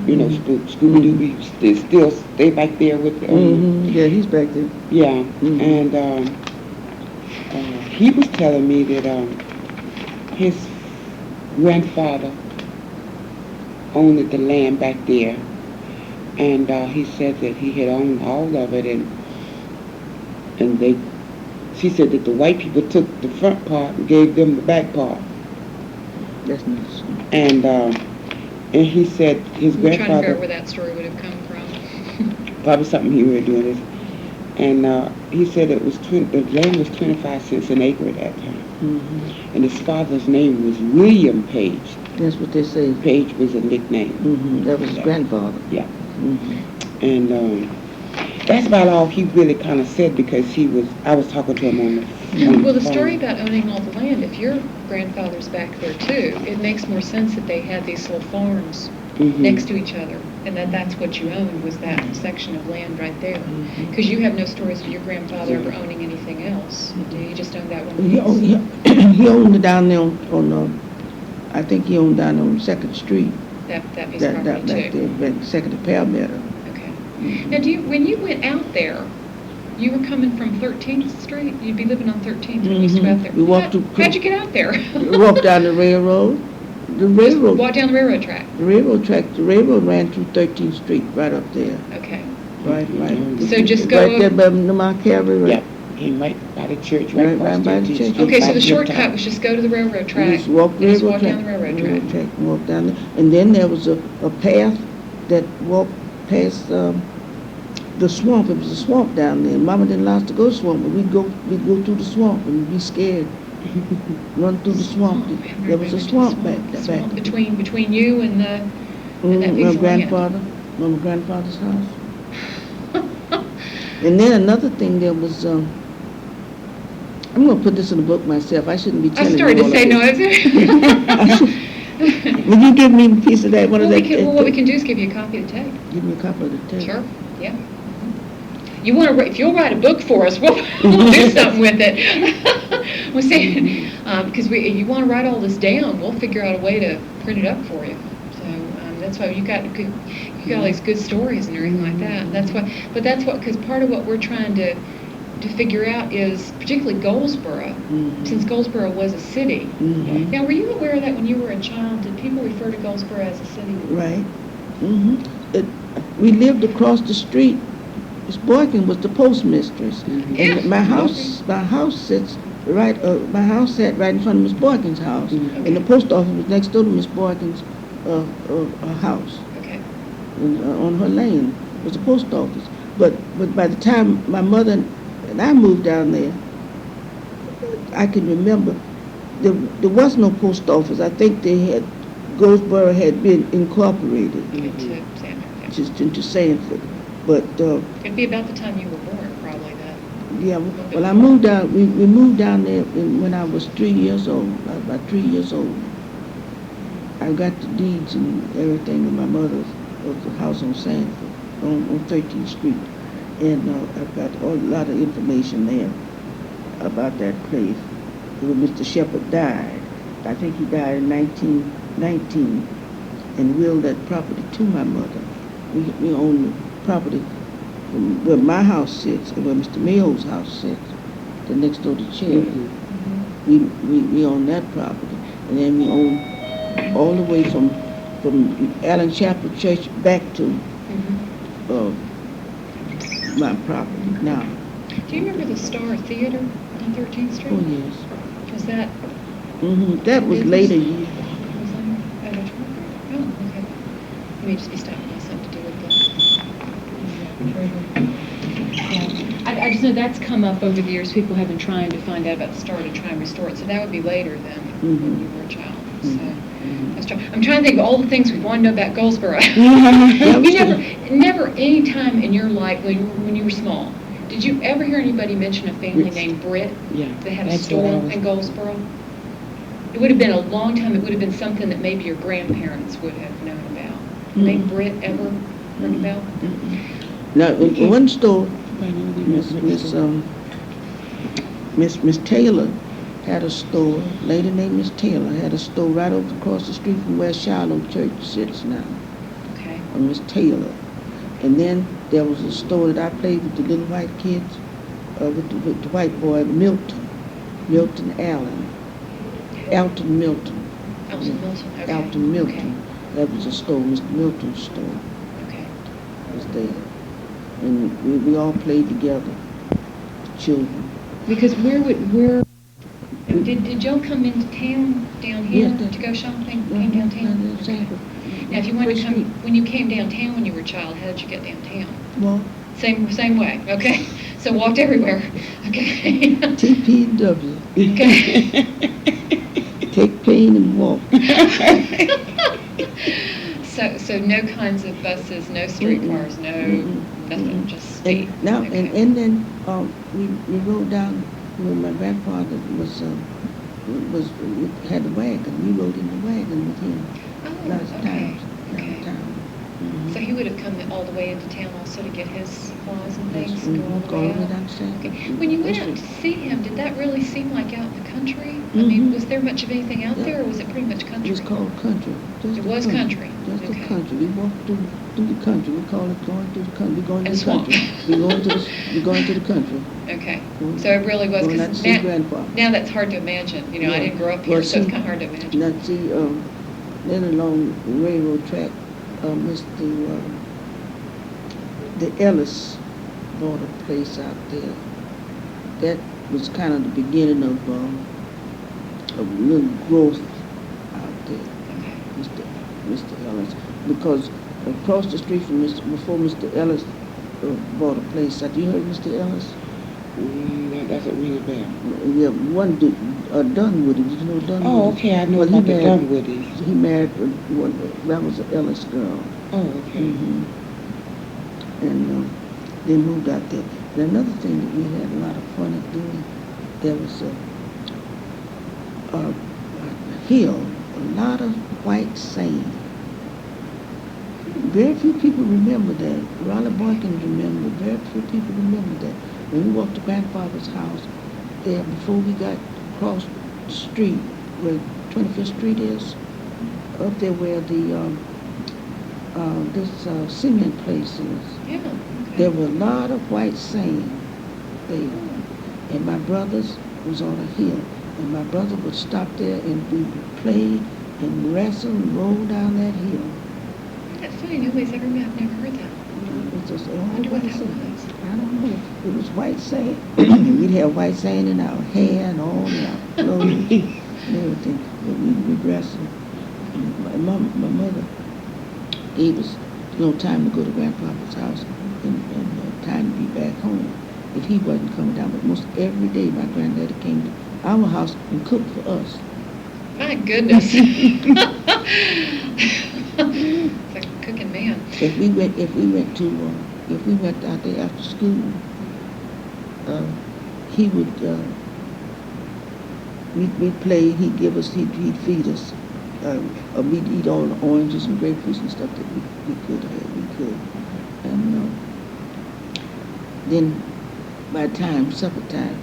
Speaker 3: You know, Scooby-Doo, they still stay back there with
Speaker 2: yeah, he's back there.
Speaker 3: Yeah, and he was telling me that his grandfather owned the land back there, and he said that he had owned all of it, and she said that the white people took the front part and gave them the back part.
Speaker 2: That's nice.
Speaker 3: And he said his
Speaker 1: I'm
Speaker 3: grandfather...
Speaker 1: trying to figure out where that story would have come from.
Speaker 3: Probably something he was doing this. And he said the land was 25 cents an acre at that time. And his father's name was William Page.
Speaker 2: That's what they say.
Speaker 3: Page was a nickname.
Speaker 2: That was his grandfather.
Speaker 3: Yeah. And that's about all he really kind of said, because I was talking to him on the phone.
Speaker 1: Well, the story about owning all the land, if your grandfather's back there too, it makes more sense that they had these little farms next to each other, and that's what you owned, was that section of land right there. Because you have no stories of your grandfather ever owning anything else. You just owned that one piece.
Speaker 2: He owned it down there on I think he owned down on 2nd Street.
Speaker 1: That piece of property too.
Speaker 2: Back 2nd to Palmetto.
Speaker 1: Okay. Now, when you went out there, you were coming from 13th Street? You'd be living on 13th when you used to go out there.
Speaker 2: We walked
Speaker 1: How'd you get out there?
Speaker 2: We walked down the railroad. The railroad.
Speaker 1: Walk down the railroad track.
Speaker 2: The railroad ran through 13th Street right up there.
Speaker 1: Okay.
Speaker 2: Right.
Speaker 1: So just go
Speaker 2: right there by the Mount Calvary.
Speaker 3: Right. Yeah, right by the church. Right by the church.
Speaker 1: Okay, so the shortcut was just go to the railroad track.
Speaker 2: Just walk down the railroad track. Walk down there. And then there was a path that walked past the swamp. It was a swamp down there. Mama didn't allow us to go to the swamp, but we'd go through the swamp and we'd be scared. Run through the swamp. There was a swamp back there.
Speaker 1: Between you and that piece of land.
Speaker 2: My grandfather's house. And then another thing, there was I'm going to put this in the book myself. I shouldn't be telling you all
Speaker 1: I started to say no.
Speaker 2: Will you give me a piece of that?
Speaker 1: What we can do is give you a copy of the tape.
Speaker 2: Give me a copy of the tape.
Speaker 1: Sure. Yeah. You want to? If you'll write a book for us, we'll do something with it. We'll see, because you want to write all this down. We'll figure out a way to print it up for you. So that's why you got all these good stories and everything like that. Because part of what we're trying to figure out is particularly Goldsboro, since Goldsboro was a city. Now, were you aware of that when you were a child? Did people refer to Goldsboro as a city?
Speaker 2: Right. We lived across the street. Miss Boykin was the postmistress, and my house sat right in front of Miss Boykin's house, and the post office was next door to Miss Boykin's house.
Speaker 1: Okay.
Speaker 2: On her lane was the post office, but by the time my mother and I moved down there, I can remember there was no post office. I think they had Goldsboro had been incorporated
Speaker 1: Into Sanford, yeah.
Speaker 2: just into Sanford. But,
Speaker 1: It'd be about the time you were born, probably, that.
Speaker 2: yeah, well, I moved down, we moved down there when I was 3 years old, about 3 years old. I got the deeds and everything of my mother's, of the house on Sanford, on 13th Street. And I've got a lot of information there about that place. When Mr. Shepherd died, I think he died in 1919, and willed that property to my mother. We own the property from where my house sits and where Mr. Mills' house sits, the next door to Cherry. We own that property, and then we own all the way from Allen Chapel Church back to my property now.
Speaker 1: Do you remember the Star Theater on 13th Street?
Speaker 2: Oh, yes.
Speaker 1: Was that?
Speaker 2: That was later years.
Speaker 1: Was that at a Oh, okay. You may just be stopping by something to do with yeah. I just know that's come up over the years, people have been trying to find out about the Star to try and restore it. So that would be later than when you were a child. So I'm trying to think of all the things we want to know about Goldsboro. You never any time in your life when you were small, did you ever hear anybody mention a family named Britt that had a store in Goldsboro? It would have been a long time. It would have been something that maybe your grandparents would have known about. Name Britt ever heard about?
Speaker 2: Now, in one store, Miss Taylor had a store. Lady named Miss Taylor had a store right over across the street from where Shiloh Church sits now.
Speaker 1: Okay.
Speaker 2: Miss Taylor. And then there was a store that I played with the little white kids, with the white boy, Milton Allen. Alton Milton.
Speaker 1: Alton Milton, okay.
Speaker 2: Alton Milton.
Speaker 1: Okay.
Speaker 2: That was a store, Mr. Milton's store.
Speaker 1: Okay.
Speaker 2: Was there. And we all played together, children.
Speaker 1: Because did Joe come into town down here to go shopping? Came downtown? Okay. Now, if you wanted to come, when you came downtown when you were a child, how did you get downtown?
Speaker 2: Well,
Speaker 1: same way, okay? So walked everywhere, okay?
Speaker 2: TPW.
Speaker 1: Okay.
Speaker 2: Take pain and walk.
Speaker 1: So no kinds of buses, no streetcars, nothing, just speed.
Speaker 2: And then we rode down when my grandfather had the wagon. We rode in the wagon with him lots of times downtown.
Speaker 1: So he would have come all the way into town also to get his supplies and things and go all the way out? Okay. When you went out to see him, did that really seem like out in the country? I mean, was there much of anything out there, or was it pretty much country?
Speaker 2: It was called country.
Speaker 1: It was country?
Speaker 2: Just the country. We walked through the country. We call it going through the country. We're going to the country. We're going to the country.
Speaker 1: Okay. So it really was, because now that's hard to imagine. You know, I didn't grow up here, so it's kind of hard to imagine.
Speaker 2: Now, see, then along the railroad track, the Ellis bought a place out there. That was kind of the beginning of little growth out there.
Speaker 1: Okay.
Speaker 2: Mr. Ellis, because across the street from before Mr. Ellis bought a place. Have you heard Mr. Ellis?
Speaker 3: That doesn't ring a bell.
Speaker 2: Yeah, one dude, Dunwoody. Did you know Dunwoody?
Speaker 3: Oh, okay, I know about the Dunwoodies.
Speaker 2: He married one. That was an Ellis girl.
Speaker 3: Oh, okay.
Speaker 2: And they moved out there. And another thing that we had a lot of fun at doing, there was a hill, a lot of white sand. Very few people remember that. Raleigh Boykins remember. Very few people remember that. When we walked to Grandfather's house, there before we got across the street, where 25th Street is, up there where the this cement place is.
Speaker 1: Yeah. Okay.
Speaker 2: There were a lot of white sand there, and my brother's was on a hill, and my brother would stop there and we would play and wrestle and roll down that hill.
Speaker 1: That's funny. Nobody's ever met. I've never heard that.
Speaker 2: It was just
Speaker 1: I wonder what that was.
Speaker 2: I don't know. It was white sand. We'd have white sand in our hair and all in our clothes and everything. But we would wrestle. My mother gave us time to go to Grandpapa's house and time to be back home if he wasn't coming down. But most every day my granddaddy came to our house and cooked for us.
Speaker 1: My goodness. It's like a cooking man.
Speaker 2: If we went out there after school, he would, we'd play, he'd feed us. We'd eat all the oranges and grapefruits and stuff that we could have, And then by the time, supper time,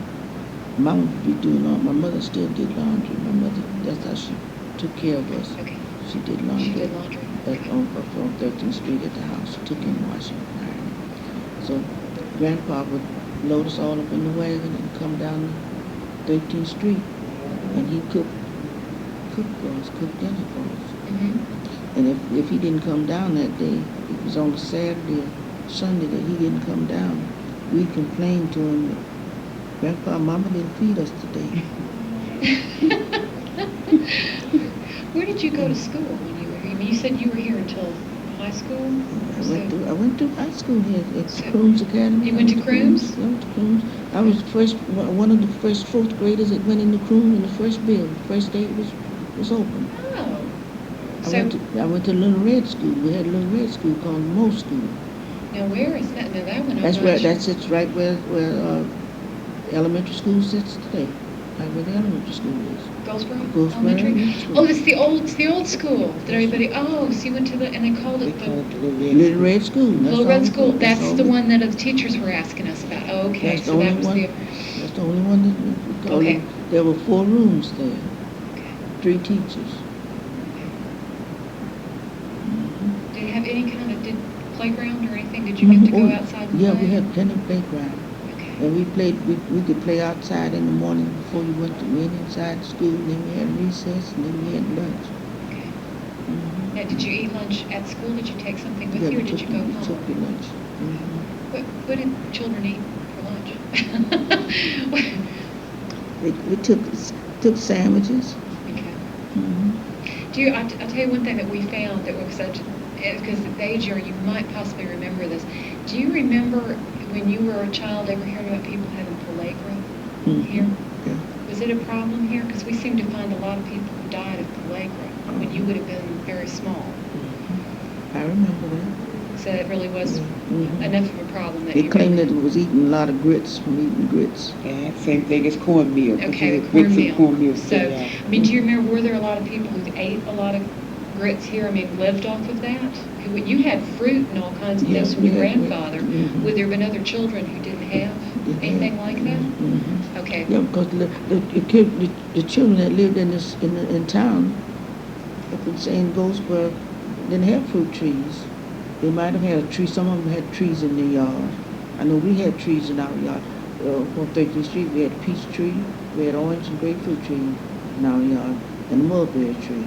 Speaker 2: Mom would be doing all, my mother still did laundry. My mother, that's how she took care of us.
Speaker 1: Okay.
Speaker 2: She did laundry.
Speaker 1: She did laundry.
Speaker 2: On 13th Street at the house. She took in washing and ironing. So Grandpa would load us all up in the wagon and come down 13th Street, and he'd cook dinner for us.
Speaker 1: Mm-hmm.
Speaker 2: And if he didn't come down that day, it was on a Saturday or Sunday that he didn't come down, we'd complain to him that Grandpa, Mama didn't feed us today.
Speaker 1: Where did you go to school when you were here? I mean, you said you were here until high school?
Speaker 2: I went to high school here at Crooms Academy.
Speaker 1: You went to Crooms?
Speaker 2: I went to Crooms. I was one of the first fourth graders that went into Crooms in the first building. The first day it was open.
Speaker 1: Oh.
Speaker 2: I went to Little Red School. We had a Little Red School called Mo School.
Speaker 1: Now where is that? Now that one
Speaker 2: That sits right where elementary school sits today. Right where the elementary school is.
Speaker 1: Goldsboro
Speaker 2: Elementary.
Speaker 1: Oh, it's the old school that everybody. Oh, so you went to and they called it the
Speaker 2: Little Red School.
Speaker 1: Little Red School. That's the one that the teachers were asking us about. Oh, okay,
Speaker 2: That's
Speaker 1: so
Speaker 2: the
Speaker 1: that
Speaker 2: only
Speaker 1: was
Speaker 2: one.
Speaker 1: the.
Speaker 2: That's the only one that we called.
Speaker 1: Okay.
Speaker 2: There were 4 rooms there.
Speaker 1: Okay.
Speaker 2: 3 teachers.
Speaker 1: Did you have any kind of playground or anything? Did you get to go outside and
Speaker 2: Yeah,
Speaker 1: play?
Speaker 2: we had plenty of playground.
Speaker 1: Okay.
Speaker 2: And we could play outside in the morning before we went inside school, and then we had recess, and then we had lunch.
Speaker 1: Okay.
Speaker 2: Mm-hmm.
Speaker 1: Now, did you eat lunch at school? Did you take something with
Speaker 2: Yeah,
Speaker 1: you, or did you go
Speaker 2: we
Speaker 1: home?
Speaker 2: took lunch. Mm-hmm.
Speaker 1: What did children eat for lunch?
Speaker 2: We took sandwiches.
Speaker 1: Okay.
Speaker 2: Mm-hmm.
Speaker 1: I'll tell you one thing that we found that was such, because at the age you might possibly remember this. Do you remember when you were a child ever hearing about people having pellagra here?
Speaker 2: Yeah.
Speaker 1: Was it a problem here? Because we seem to find a lot of people who died of pellagra when you would have been very small.
Speaker 2: I remember that.
Speaker 1: So it really was enough of a problem that
Speaker 2: They
Speaker 1: you
Speaker 2: claimed
Speaker 1: really...
Speaker 2: that it was eating a lot of grits from eating grits.
Speaker 3: Yeah, same thing as cornmeal.
Speaker 1: Okay, the cornmeal. So, I mean, do you remember, were there a lot of people who ate a lot of grits here? I mean, lived off of that? You had fruit and all kinds of things from your grandfather. Would there have been other children who didn't have anything like that?
Speaker 2: Mm-hmm.
Speaker 1: Okay.
Speaker 2: Yeah, because the children that lived in town, up in St. Goldsboro, didn't have fruit trees. They might have had a tree. Some of them had trees in their yard. I know we had trees in our yard. On 13th Street, we had a peach tree, we had orange and grapefruit tree in our yard, and a mulberry tree.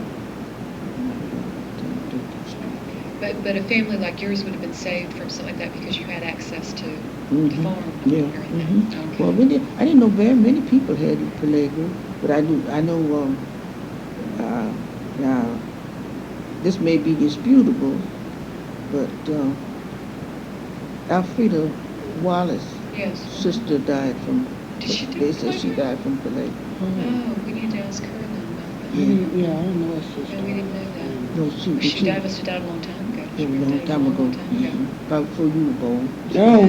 Speaker 1: But a family like yours would have been saved from something like that because you had access to the farm.
Speaker 2: Yeah.
Speaker 1: Everything.
Speaker 2: Mm-hmm.
Speaker 1: Okay.
Speaker 2: Well, I didn't know very many people had pellagra, but I know. Now, this may be disputable, but Alfreda Wallace' sister died from. They said she died from pellagra.
Speaker 1: Oh, we need to ask her then about that.
Speaker 3: Yeah, I don't know what sister.
Speaker 1: Yeah, we didn't know that.
Speaker 2: No,
Speaker 1: Must have died a long time ago.
Speaker 2: A long time ago. About before you were born.
Speaker 3: Oh.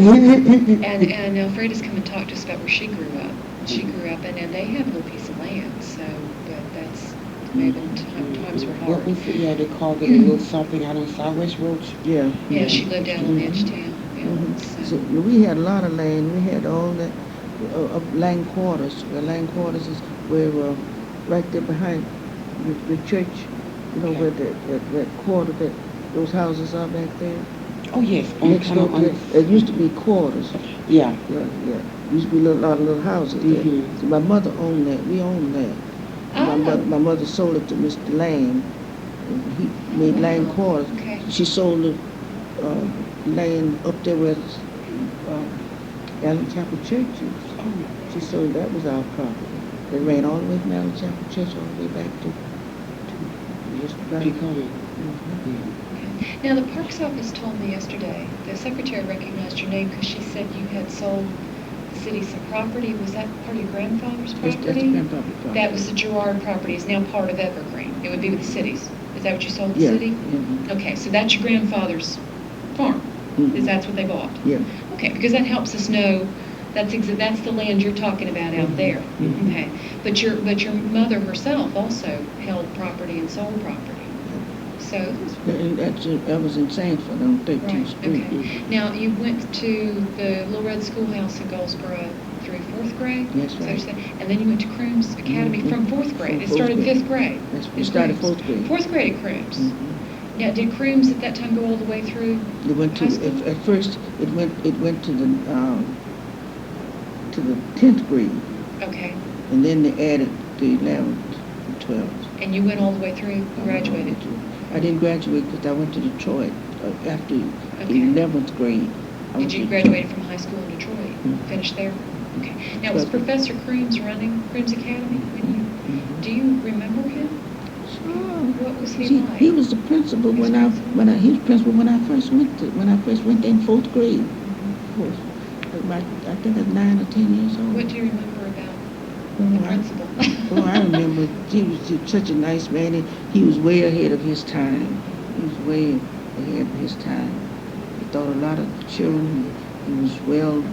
Speaker 1: And Alfreda's come and talked to us about where she grew up. She grew up, and they have a little piece of land, so, but that's, maybe times were hard.
Speaker 3: They called it a little something out on Southwest Road.
Speaker 2: Yeah.
Speaker 1: Yeah, she lived out on the edge of town. Yeah,
Speaker 2: So we had a lot of land. We had all that land quarters. Where land quarters is where right there behind the church. You know where that quarter that those houses are back there.
Speaker 3: Oh yes,
Speaker 2: Next door to it used to be quarters.
Speaker 3: Yeah.
Speaker 2: Used to be a lot of little houses there. So my mother owned that. We owned that. My mother sold it to Mr. Lane. He made land quarters.
Speaker 1: Okay.
Speaker 2: She sold the land up there where Allen Chapel Church is. She sold that was our property. They ran all the way from Allen Chapel Church all the way back to just about.
Speaker 1: Now, the Parks Office told me yesterday, the secretary recognized your name because she said you had sold city some property. Was that part of your grandfather's
Speaker 2: That's the
Speaker 1: property?
Speaker 2: grandpapa's property.
Speaker 1: That was the Girard property. It's now part of Evergreen. It would be with the cities. Is that what you sold the
Speaker 2: Yeah,
Speaker 1: city?
Speaker 2: yeah.
Speaker 1: Okay, so that's your grandfather's farm.
Speaker 2: Mhm.
Speaker 1: Is that's what they bought?
Speaker 2: Yeah.
Speaker 1: Okay, because that helps us know that's the land you're talking about out there.
Speaker 2: Mhm.
Speaker 1: Okay, but your mother herself also held property and sold property. So
Speaker 2: And that was in Sanford on 13th
Speaker 1: right.
Speaker 2: Street.
Speaker 1: Okay. Now you went to the Little Red Schoolhouse in Goldsboro through 4th grade.
Speaker 2: That's
Speaker 1: Is that what
Speaker 2: right.
Speaker 1: you're saying? And then you went to Crooms Academy
Speaker 2: Mhm.
Speaker 1: from 4th grade.
Speaker 2: From
Speaker 1: It
Speaker 2: fourth
Speaker 1: started
Speaker 2: grade.
Speaker 1: 5th grade.
Speaker 2: It
Speaker 1: in
Speaker 2: started
Speaker 1: Crooms.
Speaker 2: 4th grade.
Speaker 1: 4th grade at Crooms.
Speaker 2: Mhm.
Speaker 1: Now, did Crooms at that time go all the way through
Speaker 2: It went to
Speaker 1: high school?
Speaker 2: at first it went to the 10th grade,
Speaker 1: Okay.
Speaker 2: and then they added the 11th and 12th.
Speaker 1: And you went all the way through, graduated?
Speaker 2: I didn't graduate because I went to Detroit after
Speaker 1: Okay.
Speaker 2: 11th grade. I went
Speaker 1: Did you
Speaker 2: to
Speaker 1: graduate from high school in Detroit?
Speaker 2: Mhm.
Speaker 1: Finished there? Okay. Now, was Professor Crooms running Crooms Academy?
Speaker 2: Mhm.
Speaker 1: Do you remember him?
Speaker 2: Sure.
Speaker 1: What was he
Speaker 2: See,
Speaker 1: like?
Speaker 2: he was the principal
Speaker 1: He was
Speaker 2: he was
Speaker 1: principal?
Speaker 2: principal when I first went there in 4th grade. I think I was 9 or 10 years old.
Speaker 1: What do you remember about the
Speaker 2: Oh,
Speaker 1: principal?
Speaker 2: I remember he was such a nice man. And he was way ahead of his time. He was way ahead of his time. He taught a lot of children. He was well.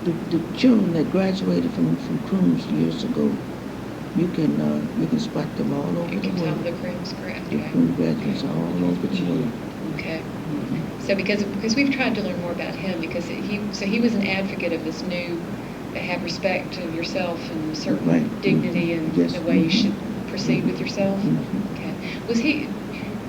Speaker 2: The children that graduated from Crooms years ago, you can spot them all over
Speaker 1: You
Speaker 2: the
Speaker 1: can tell
Speaker 2: world.
Speaker 1: the Crooms
Speaker 2: The Crooms graduates are all over the world.
Speaker 1: Okay. So because we've tried to learn more about him because he was an advocate of this new have respect of yourself and a certain
Speaker 2: Right.
Speaker 1: dignity and
Speaker 2: Yes.
Speaker 1: the way you should
Speaker 2: Mhm.
Speaker 1: proceed with yourself.
Speaker 2: Mhm.
Speaker 1: Okay.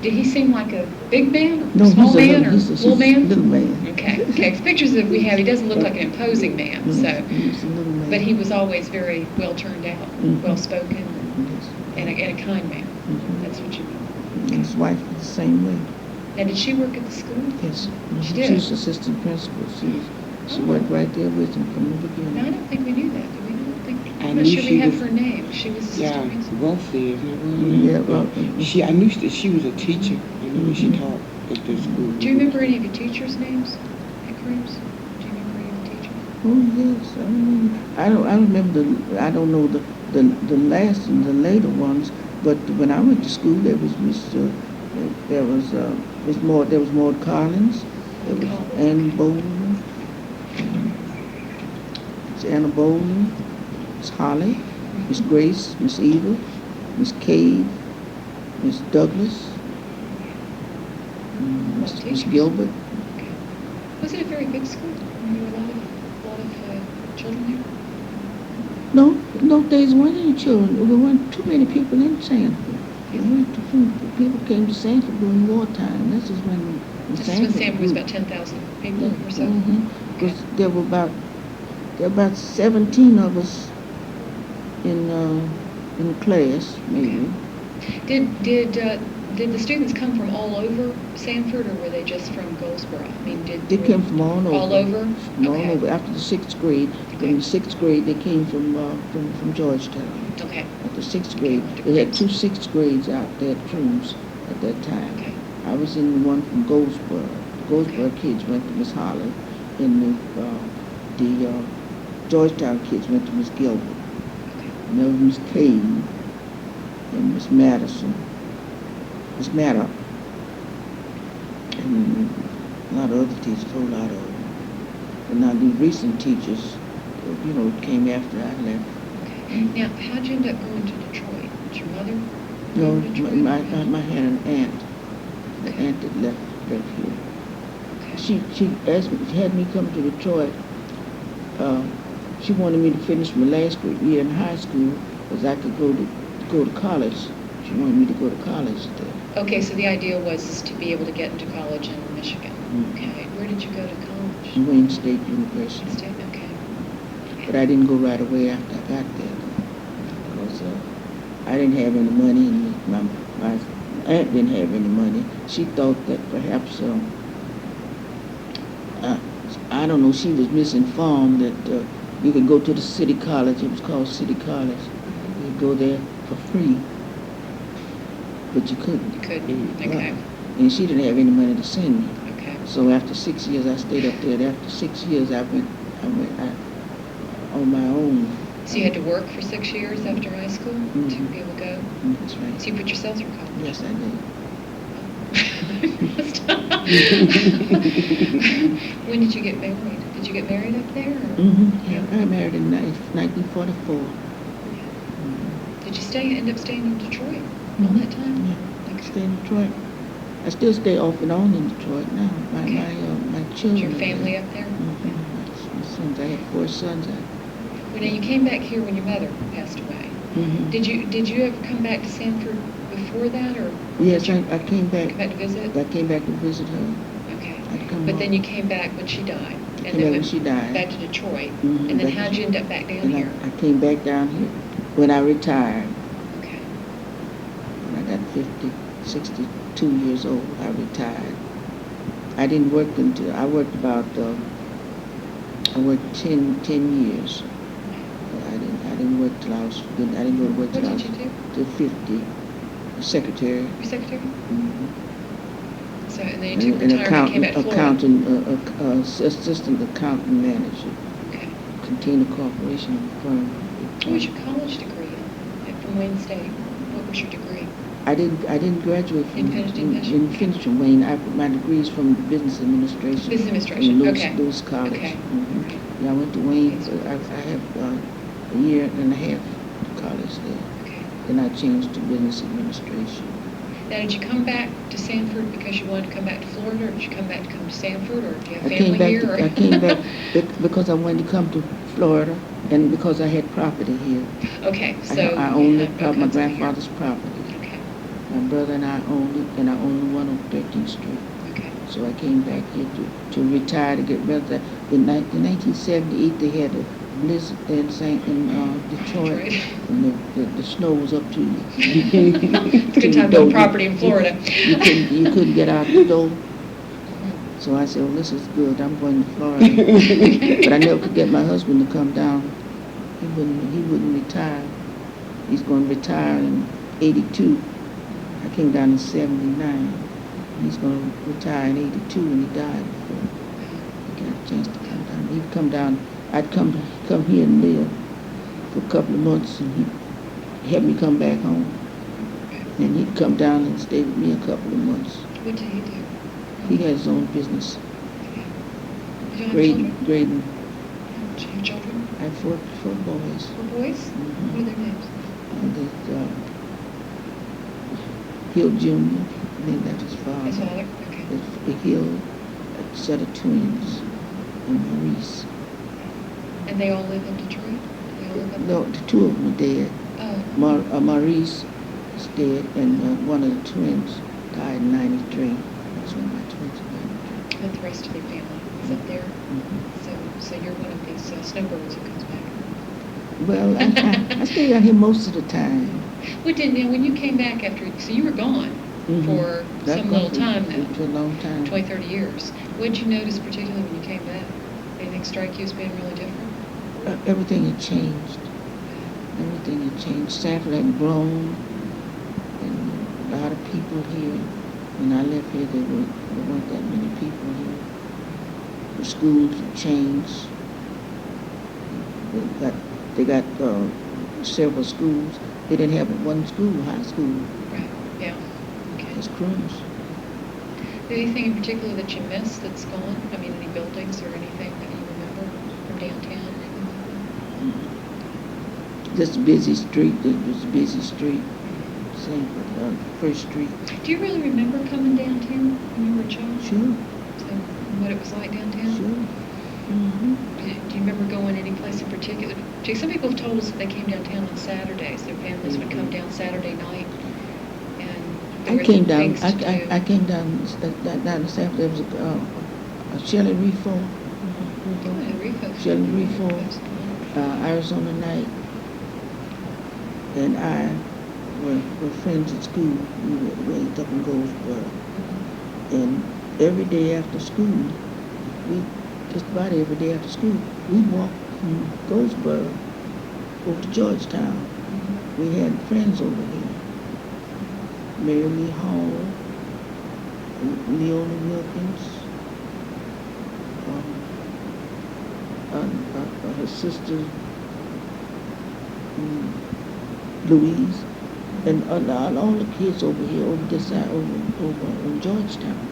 Speaker 1: Did he seem like a big man or
Speaker 2: No,
Speaker 1: small man or
Speaker 2: he's
Speaker 1: little man?
Speaker 2: little man.
Speaker 1: Okay. 'Cause pictures that we have, he doesn't look like an imposing man. So,
Speaker 2: He's a little man.
Speaker 1: but he was always very well turned out,
Speaker 2: Mhm.
Speaker 1: well spoken,
Speaker 2: Yes.
Speaker 1: and a kind man.
Speaker 2: Mhm.
Speaker 1: That's what you mean.
Speaker 2: And his wife was the same way.
Speaker 1: Now, did she work at the school?
Speaker 2: Yes.
Speaker 1: She did?
Speaker 2: She was assistant principal. She worked right there with him from the
Speaker 1: No, I
Speaker 2: beginning.
Speaker 1: don't think we knew that. Do we?
Speaker 3: I
Speaker 1: I'm not
Speaker 3: knew
Speaker 1: sure we
Speaker 3: she
Speaker 1: have
Speaker 3: was-
Speaker 1: her name. She was assistant principal.
Speaker 3: wealthy, isn't it?
Speaker 2: Yeah, well,
Speaker 3: I knew that she was a teacher. I knew she
Speaker 2: Mhm.
Speaker 3: taught at the school.
Speaker 1: Do you remember any of your teachers' names at Crooms? Do you remember any of the teachers?
Speaker 2: Oh yes, I remember. I remember I don't know the last and the later ones, but when I went to school, there was Maud Collins, there was Ann Bowden, Miss Anna Bowden, Miss Holly, Miss Grace, Miss Eva, Miss Cade, Miss Douglas, Miss
Speaker 1: teachers.
Speaker 2: Gilbert.
Speaker 1: Okay. Was it a very big school? Were there a lot of children there?
Speaker 2: No, in those days weren't any children. There weren't too many people in Sanford. There weren't too few people came to Sanford during wartime. This is when
Speaker 1: This is when Sanford was about 10,000 people or so.
Speaker 2: Because there were about 17 of us in the class, maybe.
Speaker 1: Did the students come from all over Sanford, or were they just from Goldsboro? I mean,
Speaker 2: They came from all over.
Speaker 1: All over?
Speaker 2: From all
Speaker 1: Okay.
Speaker 2: over. After the 6th grade,
Speaker 1: Okay.
Speaker 2: in the 6th grade, they came from Georgetown.
Speaker 1: Okay.
Speaker 2: At the 6th grade, they had 2 6th grades out there at Crooms at that time.
Speaker 1: Okay.
Speaker 2: I was in the one from Goldsboro. The Goldsboro
Speaker 1: Okay.
Speaker 2: kids went to Miss Holly, and the Georgetown kids went to Miss Gilbert.
Speaker 1: Okay.
Speaker 2: And there was Miss Cade and Miss Madison, Miss Maddox, and a lot of other teachers, a whole lot of them. And now the recent teachers, came after I left.
Speaker 1: Okay. Now, how'd you end up going to Detroit? Did your mother
Speaker 2: No,
Speaker 1: go to Detroit?
Speaker 2: I had an aunt, the aunt that left here.
Speaker 1: Okay.
Speaker 2: She had me come to Detroit. She wanted me to finish my last year in high school, because I could go to college. She wanted me to go to college there.
Speaker 1: Okay, so the idea was to be able to get into college in Michigan.
Speaker 2: Mm.
Speaker 1: Okay. Where did you go to college?
Speaker 2: Wayne State University.
Speaker 1: State? Okay.
Speaker 2: But I didn't go right away after I got there, because I didn't have any money, and my aunt didn't have any money. She thought that perhaps, I don't know, she was misinformed that you could go to the city college. It was called City College. You could go there for free, but you couldn't.
Speaker 1: You couldn't. Okay.
Speaker 2: And she didn't have any money to send me.
Speaker 1: Okay.
Speaker 2: So after 6 years, I stayed up there. And after 6 years, I went on my own.
Speaker 1: So you had to work for 6 years after high school to be able to go?
Speaker 2: That's right.
Speaker 1: So you put yourself through college?
Speaker 2: Yes, I did.
Speaker 1: When did you get married? Did you get married up there? Or?
Speaker 2: Yeah, I got married in 1944.
Speaker 1: Did you end up staying in Detroit all that time?
Speaker 2: Yeah, I stayed in Detroit. I still stay off and on in Detroit now. My children.
Speaker 1: Is your family up there?
Speaker 2: My sons. I had 4 sons.
Speaker 1: Well, now you came back here when your mother passed away. Did you ever come back to Sanford before that, or?
Speaker 2: Yes, I came back.
Speaker 1: Come back to visit?
Speaker 2: I came back to visit her.
Speaker 1: Okay.
Speaker 2: But
Speaker 1: then you came back when she died.
Speaker 2: I came back when she died.
Speaker 1: Back to Detroit. And then how'd you end up back down here?
Speaker 2: I came back down here when I retired.
Speaker 1: Okay.
Speaker 2: When I got 62 years old, I retired. I didn't work until, I worked about, I worked 10 years. I didn't work till I was, I didn't go to work till I was till 50. Secretary.
Speaker 1: Your secretary? So, and then you took retirement and came back to Florida?
Speaker 2: Assistant accountant manager.
Speaker 1: Okay.
Speaker 2: Container Corporation firm.
Speaker 1: What was your college degree from Wayne State? What was your degree?
Speaker 2: I didn't graduate from.
Speaker 1: Didn't
Speaker 2: finish from Wayne. My degrees from business administration.
Speaker 1: Business administration.
Speaker 2: Lewis College.
Speaker 1: Okay.
Speaker 2: Yeah, I went to Wayne. So I have a year and a half college there.
Speaker 1: Okay.
Speaker 2: Then I changed to business administration.
Speaker 1: Now, did you come back to Sanford because you wanted to come back to Florida, or did you come back to come to Sanford, or do you have family here?
Speaker 2: I came back because I wanted to come to Florida, and because I had property here.
Speaker 1: Okay, so
Speaker 2: I owned my grandfather's property.
Speaker 1: Okay.
Speaker 2: My brother and I owned it, and I owned the one on 13th Street.
Speaker 1: Okay.
Speaker 2: So I came back here to retire, to get rid of that. In 1978, they had a blizzard in Detroit, and the snow was up to you.
Speaker 1: It's a good time to own property in Florida.
Speaker 2: You couldn't get out the door. So I said, well, this is good. I'm going to Florida. But I never could get my husband to come down. He wouldn't retire. He's going to retire in 82. I came down in 79. He's going to retire in 82, and he died before he got a chance to come down. He'd come down. I'd come here and live for a couple of months, and he'd have me come back home. And he'd come down and stay with me a couple of months.
Speaker 1: What did he do?
Speaker 2: He had his own business.
Speaker 1: You don't have children?
Speaker 2: Grading.
Speaker 1: Do you have children?
Speaker 2: I have 4 boys.
Speaker 1: 4 boys? What are their names?
Speaker 2: Hill Jr., named after his father.
Speaker 1: His father? Okay.
Speaker 2: The Hill, a set of twins, and Maurice.
Speaker 1: And they all live in Detroit?
Speaker 2: No, the 2 of them are dead.
Speaker 1: Oh.
Speaker 2: Maurice is dead, and one of the twins died in 93. That's one of my twins in 93.
Speaker 1: But the rest of their family is up there? So you're one of these snowbirds who comes back?
Speaker 2: Well, I stayed out here most of the time.
Speaker 1: When you came back so you were gone for some little time now.
Speaker 2: For a long time.
Speaker 1: 20, 30 years. What did you notice particularly when you came back? Anything strike you as being really different?
Speaker 2: Everything had changed. Everything had changed. Sanford had grown, and a lot of people here. When I left here, there weren't that many people here. The schools had changed. They got several schools. They didn't have one school, high school.
Speaker 1: Right, yeah. Okay.
Speaker 2: It's crumbs.
Speaker 1: Anything in particular that you miss that's gone? I mean, any buildings or anything that you remember from downtown?
Speaker 2: Just a busy street. It was a busy street. Sanford, First Street.
Speaker 1: Do you really remember coming downtown when you were a child?
Speaker 2: Sure.
Speaker 1: So, what it was like downtown?
Speaker 2: Sure.
Speaker 1: Do you remember going any place in particular? Some people have told us that they came downtown on Saturdays. Their families would come down Saturday night, and there were
Speaker 2: came down.
Speaker 1: things to do.
Speaker 2: I came down to Sanford. There was a Shelley Reefo. Shelley Reefo. Arizona night, and I were friends at school. We were raised up in Goldsboro, and every day after school, just about every day after school, we walked from Goldsboro over to Georgetown. We had friends over here. Mary Lee Hall, Leona Wilkins, her sister, Louise, and all the kids over here, over this side, over in Georgetown.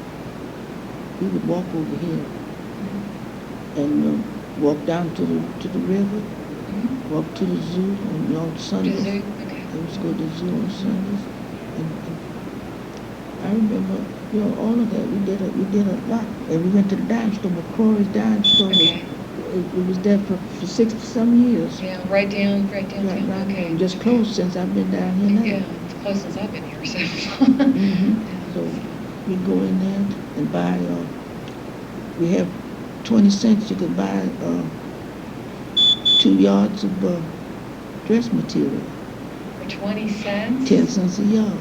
Speaker 2: We would walk over here and walk down to the river, walk to the zoo on Sundays.
Speaker 1: The zoo? Okay.
Speaker 2: They used to go to the zoo on Sundays. And I remember, all of that. We did a lot. And we went to the dime store, McCrory's dime store.
Speaker 1: Okay.
Speaker 2: It was there for 60-some years.
Speaker 1: Yeah, right downtown.
Speaker 2: Right
Speaker 1: Okay.
Speaker 2: there. Just closed since I've been down here now.
Speaker 1: Yeah, it's close since I've been here, so.
Speaker 2: So we go in there and buy, we have 20 cents, you could buy 2 yards of dress material.
Speaker 1: For 20 cents?
Speaker 2: 10 cents a yard.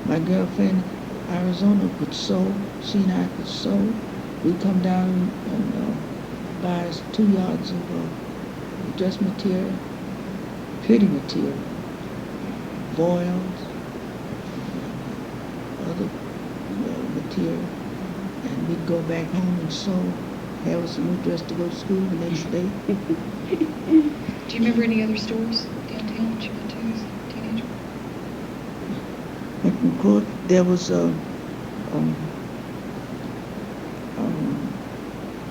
Speaker 2: My girlfriend, Arizona, could sew. She and I could sew. We come down and buy us 2 yards of dress material, pretty material, boils, other material, and we'd go back home and sew, have us a new dress to go to school the next day.
Speaker 1: Do you remember any other stores downtown that you went to as a teenager?
Speaker 2: Of course, there was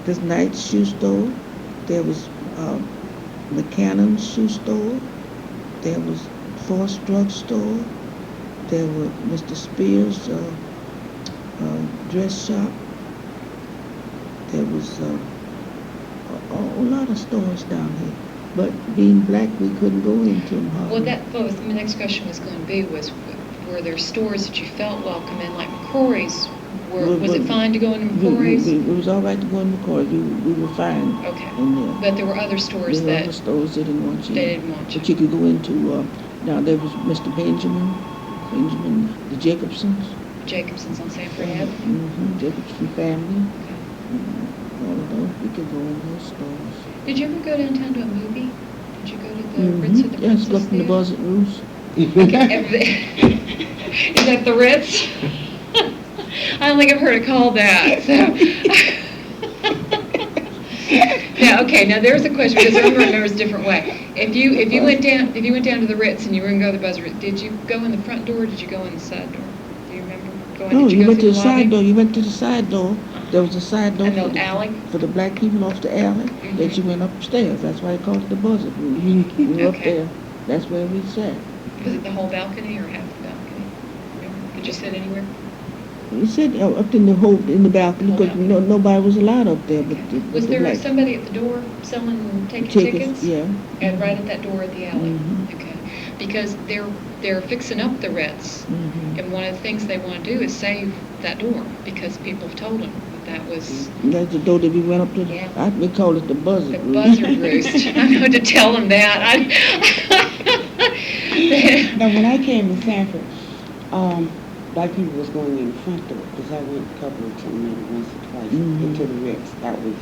Speaker 2: this Knight's shoe store. There was McCannon's shoe store. There was Force Drug Store. There was Mr. Spears' dress shop. There was a lot of stores down here. But being black, we couldn't go into them hardly.
Speaker 1: Well, that was my next question was going to be, were there stores that you felt welcome in, like McCrory's? Was it fine to go into McCrory's?
Speaker 2: It was all right to go in McCrory's. We were fine
Speaker 1: Okay.
Speaker 2: in there.
Speaker 1: But there were other stores
Speaker 2: There were other stores they didn't want you.
Speaker 1: They didn't want you.
Speaker 2: But you could go into, now there was Mr. Benjamin, the Jacobsons.
Speaker 1: Jacobson's on Sanford Avenue?
Speaker 2: Mm-hmm, Jacobson family.
Speaker 1: Okay.
Speaker 2: All of those, we could go in those stores.
Speaker 1: Did you ever go downtown to a movie? Did you go to the Ritz or the
Speaker 2: Yes,
Speaker 1: Princess
Speaker 2: go from the
Speaker 1: Theater?
Speaker 2: Buzzard Roost.
Speaker 1: Okay. Is that the Ritz? I don't think I've heard it called that. So. Yeah. Okay. Now there's a question because everyone remembers a different way. If you went down to the Ritz and you were going to go to the Buzzard, did you go in the front door or did you go in the side door? Do you remember going?
Speaker 2: No,
Speaker 1: did
Speaker 2: you
Speaker 1: go
Speaker 2: went to
Speaker 1: through
Speaker 2: the
Speaker 1: lobby?
Speaker 2: side door. You went to the side door. There was a side door
Speaker 1: And
Speaker 2: for
Speaker 1: the alley?
Speaker 2: for the black people off the alley. Then you went upstairs. That's why they called it the Buzzard Roost. We were up
Speaker 1: Okay.
Speaker 2: there. That's where we sat.
Speaker 1: Was it the whole balcony or half the balcony? Did you sit anywhere?
Speaker 2: We sat up in the balcony because nobody was allowed up there. But
Speaker 1: Was
Speaker 2: the
Speaker 1: there
Speaker 2: black
Speaker 1: somebody at the door taking tickets?
Speaker 2: Yeah.
Speaker 1: And right at that door at the alley?
Speaker 2: Mhm.
Speaker 1: Okay. Because they're fixing up the Ritz.
Speaker 2: Mm-hmm.
Speaker 1: And one of the things they want to do is save that door because people have told them that was
Speaker 2: That's the door that we went up to.
Speaker 1: Yeah.
Speaker 2: We called it the Buzzard
Speaker 1: the
Speaker 2: Roost.
Speaker 1: Buzzard Roost. I'm going to tell them that.
Speaker 3: Now, when I came to Sanford, black people was going in the front door because I went a couple of times, maybe once or twice, into the Ritz. That was,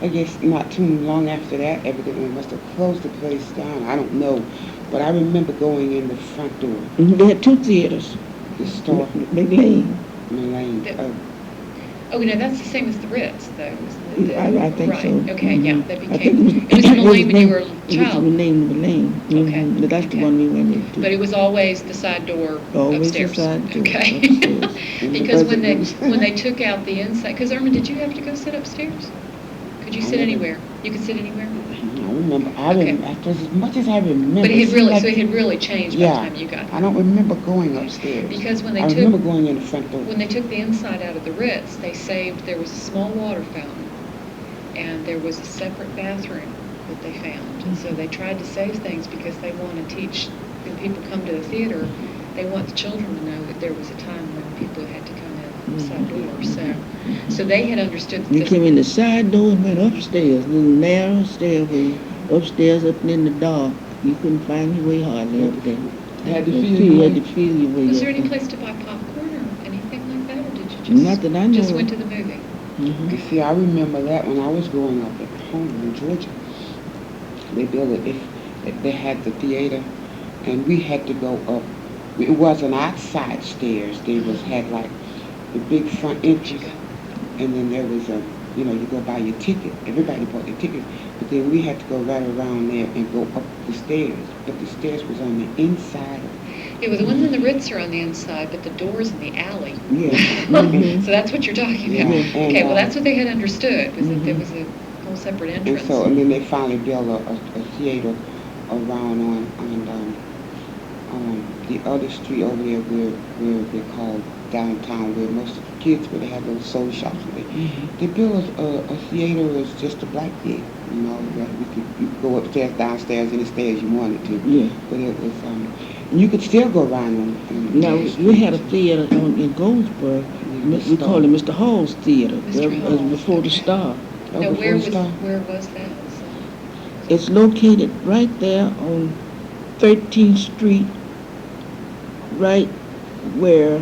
Speaker 3: I guess not too long after that, evidently must have closed the place down. I don't know, but I remember going in the front door.
Speaker 2: They had 2 theaters.
Speaker 3: The store,
Speaker 2: McLean.
Speaker 3: Malane.
Speaker 1: Oh, no, that's the same as the Ritz, though. Isn't it?
Speaker 2: I think
Speaker 1: right.
Speaker 2: so.
Speaker 1: Okay, yeah,
Speaker 2: Mhm.
Speaker 1: that
Speaker 2: I think
Speaker 1: became, it was in the lane when you were a
Speaker 2: It was
Speaker 1: child.
Speaker 2: named Malane.
Speaker 1: Okay,
Speaker 2: But that's the
Speaker 1: okay.
Speaker 2: one we went into.
Speaker 1: But it was always the side door
Speaker 2: Always the
Speaker 1: upstairs.
Speaker 2: side door
Speaker 1: Okay.
Speaker 2: upstairs.
Speaker 1: Because when they
Speaker 3: Buzzard
Speaker 1: when they took out the inside, because Irma, did you have to go sit upstairs? Could you sit anywhere? You could sit anywhere.
Speaker 3: I remember.
Speaker 1: Okay.
Speaker 3: After as much as I remember.
Speaker 1: But it had
Speaker 3: seemed
Speaker 1: really
Speaker 3: like-
Speaker 1: so it had really changed by
Speaker 3: Yeah.
Speaker 1: the time you got
Speaker 3: I
Speaker 1: there.
Speaker 3: don't remember going upstairs.
Speaker 1: Because when they
Speaker 3: I
Speaker 1: took
Speaker 3: remember going in the front door.
Speaker 1: when they took the inside out of the Ritz, they saved. There was a small water fountain, and there was a separate bathroom that they found. And so they tried to save things because they want to teach when people come to the theater. They want the children to know that there was a time when people had to come in the side door. So they had understood that
Speaker 2: You
Speaker 1: this
Speaker 2: came in the side door and went upstairs, a little narrow stairway, upstairs up and in the dark. You couldn't find your way hardly up there.
Speaker 3: Had to
Speaker 2: You
Speaker 3: feel your
Speaker 2: had
Speaker 3: way.
Speaker 2: to feel your way
Speaker 1: Was
Speaker 2: up
Speaker 1: there any
Speaker 2: there.
Speaker 1: place to buy popcorn or anything like that, or did you just
Speaker 2: Not that I know
Speaker 1: just
Speaker 2: of.
Speaker 1: went to the movie?
Speaker 2: Mhm.
Speaker 3: You see, I remember that when I was growing up at home in Georgia. They built it. They had the theater, and we had to go up. It wasn't outside stairs. They had like the big front entrance, and then there was you know, you go buy your ticket. Everybody bought their tickets. But then we had to go right around there and go up the stairs. But the stairs was on the inside of
Speaker 1: Yeah, well, the ones in the Ritz are on the inside, but the door's in the alley.
Speaker 3: Yeah.
Speaker 1: So that's what you're talking about.
Speaker 3: Yeah. And,
Speaker 1: Okay, well, that's what they had understood, was that there was a whole separate entrance.
Speaker 3: And so, and then they finally built a theater around on the other street over there where they call downtown, where most of the kids where they have those soul shops. They built a theater as just a black theater, you know, where you could go upstairs, downstairs, any stairs you wanted to.
Speaker 2: Yeah.
Speaker 3: But it was, and you could still go around on
Speaker 2: Now, we had a theater in Goldsboro. We called it Mr. Hall's Theater.
Speaker 1: Mr.
Speaker 2: That was
Speaker 1: Hall's,
Speaker 2: before the
Speaker 1: okay.
Speaker 2: Star.
Speaker 1: Now, where was that?
Speaker 2: It's located right there on 13th Street, right where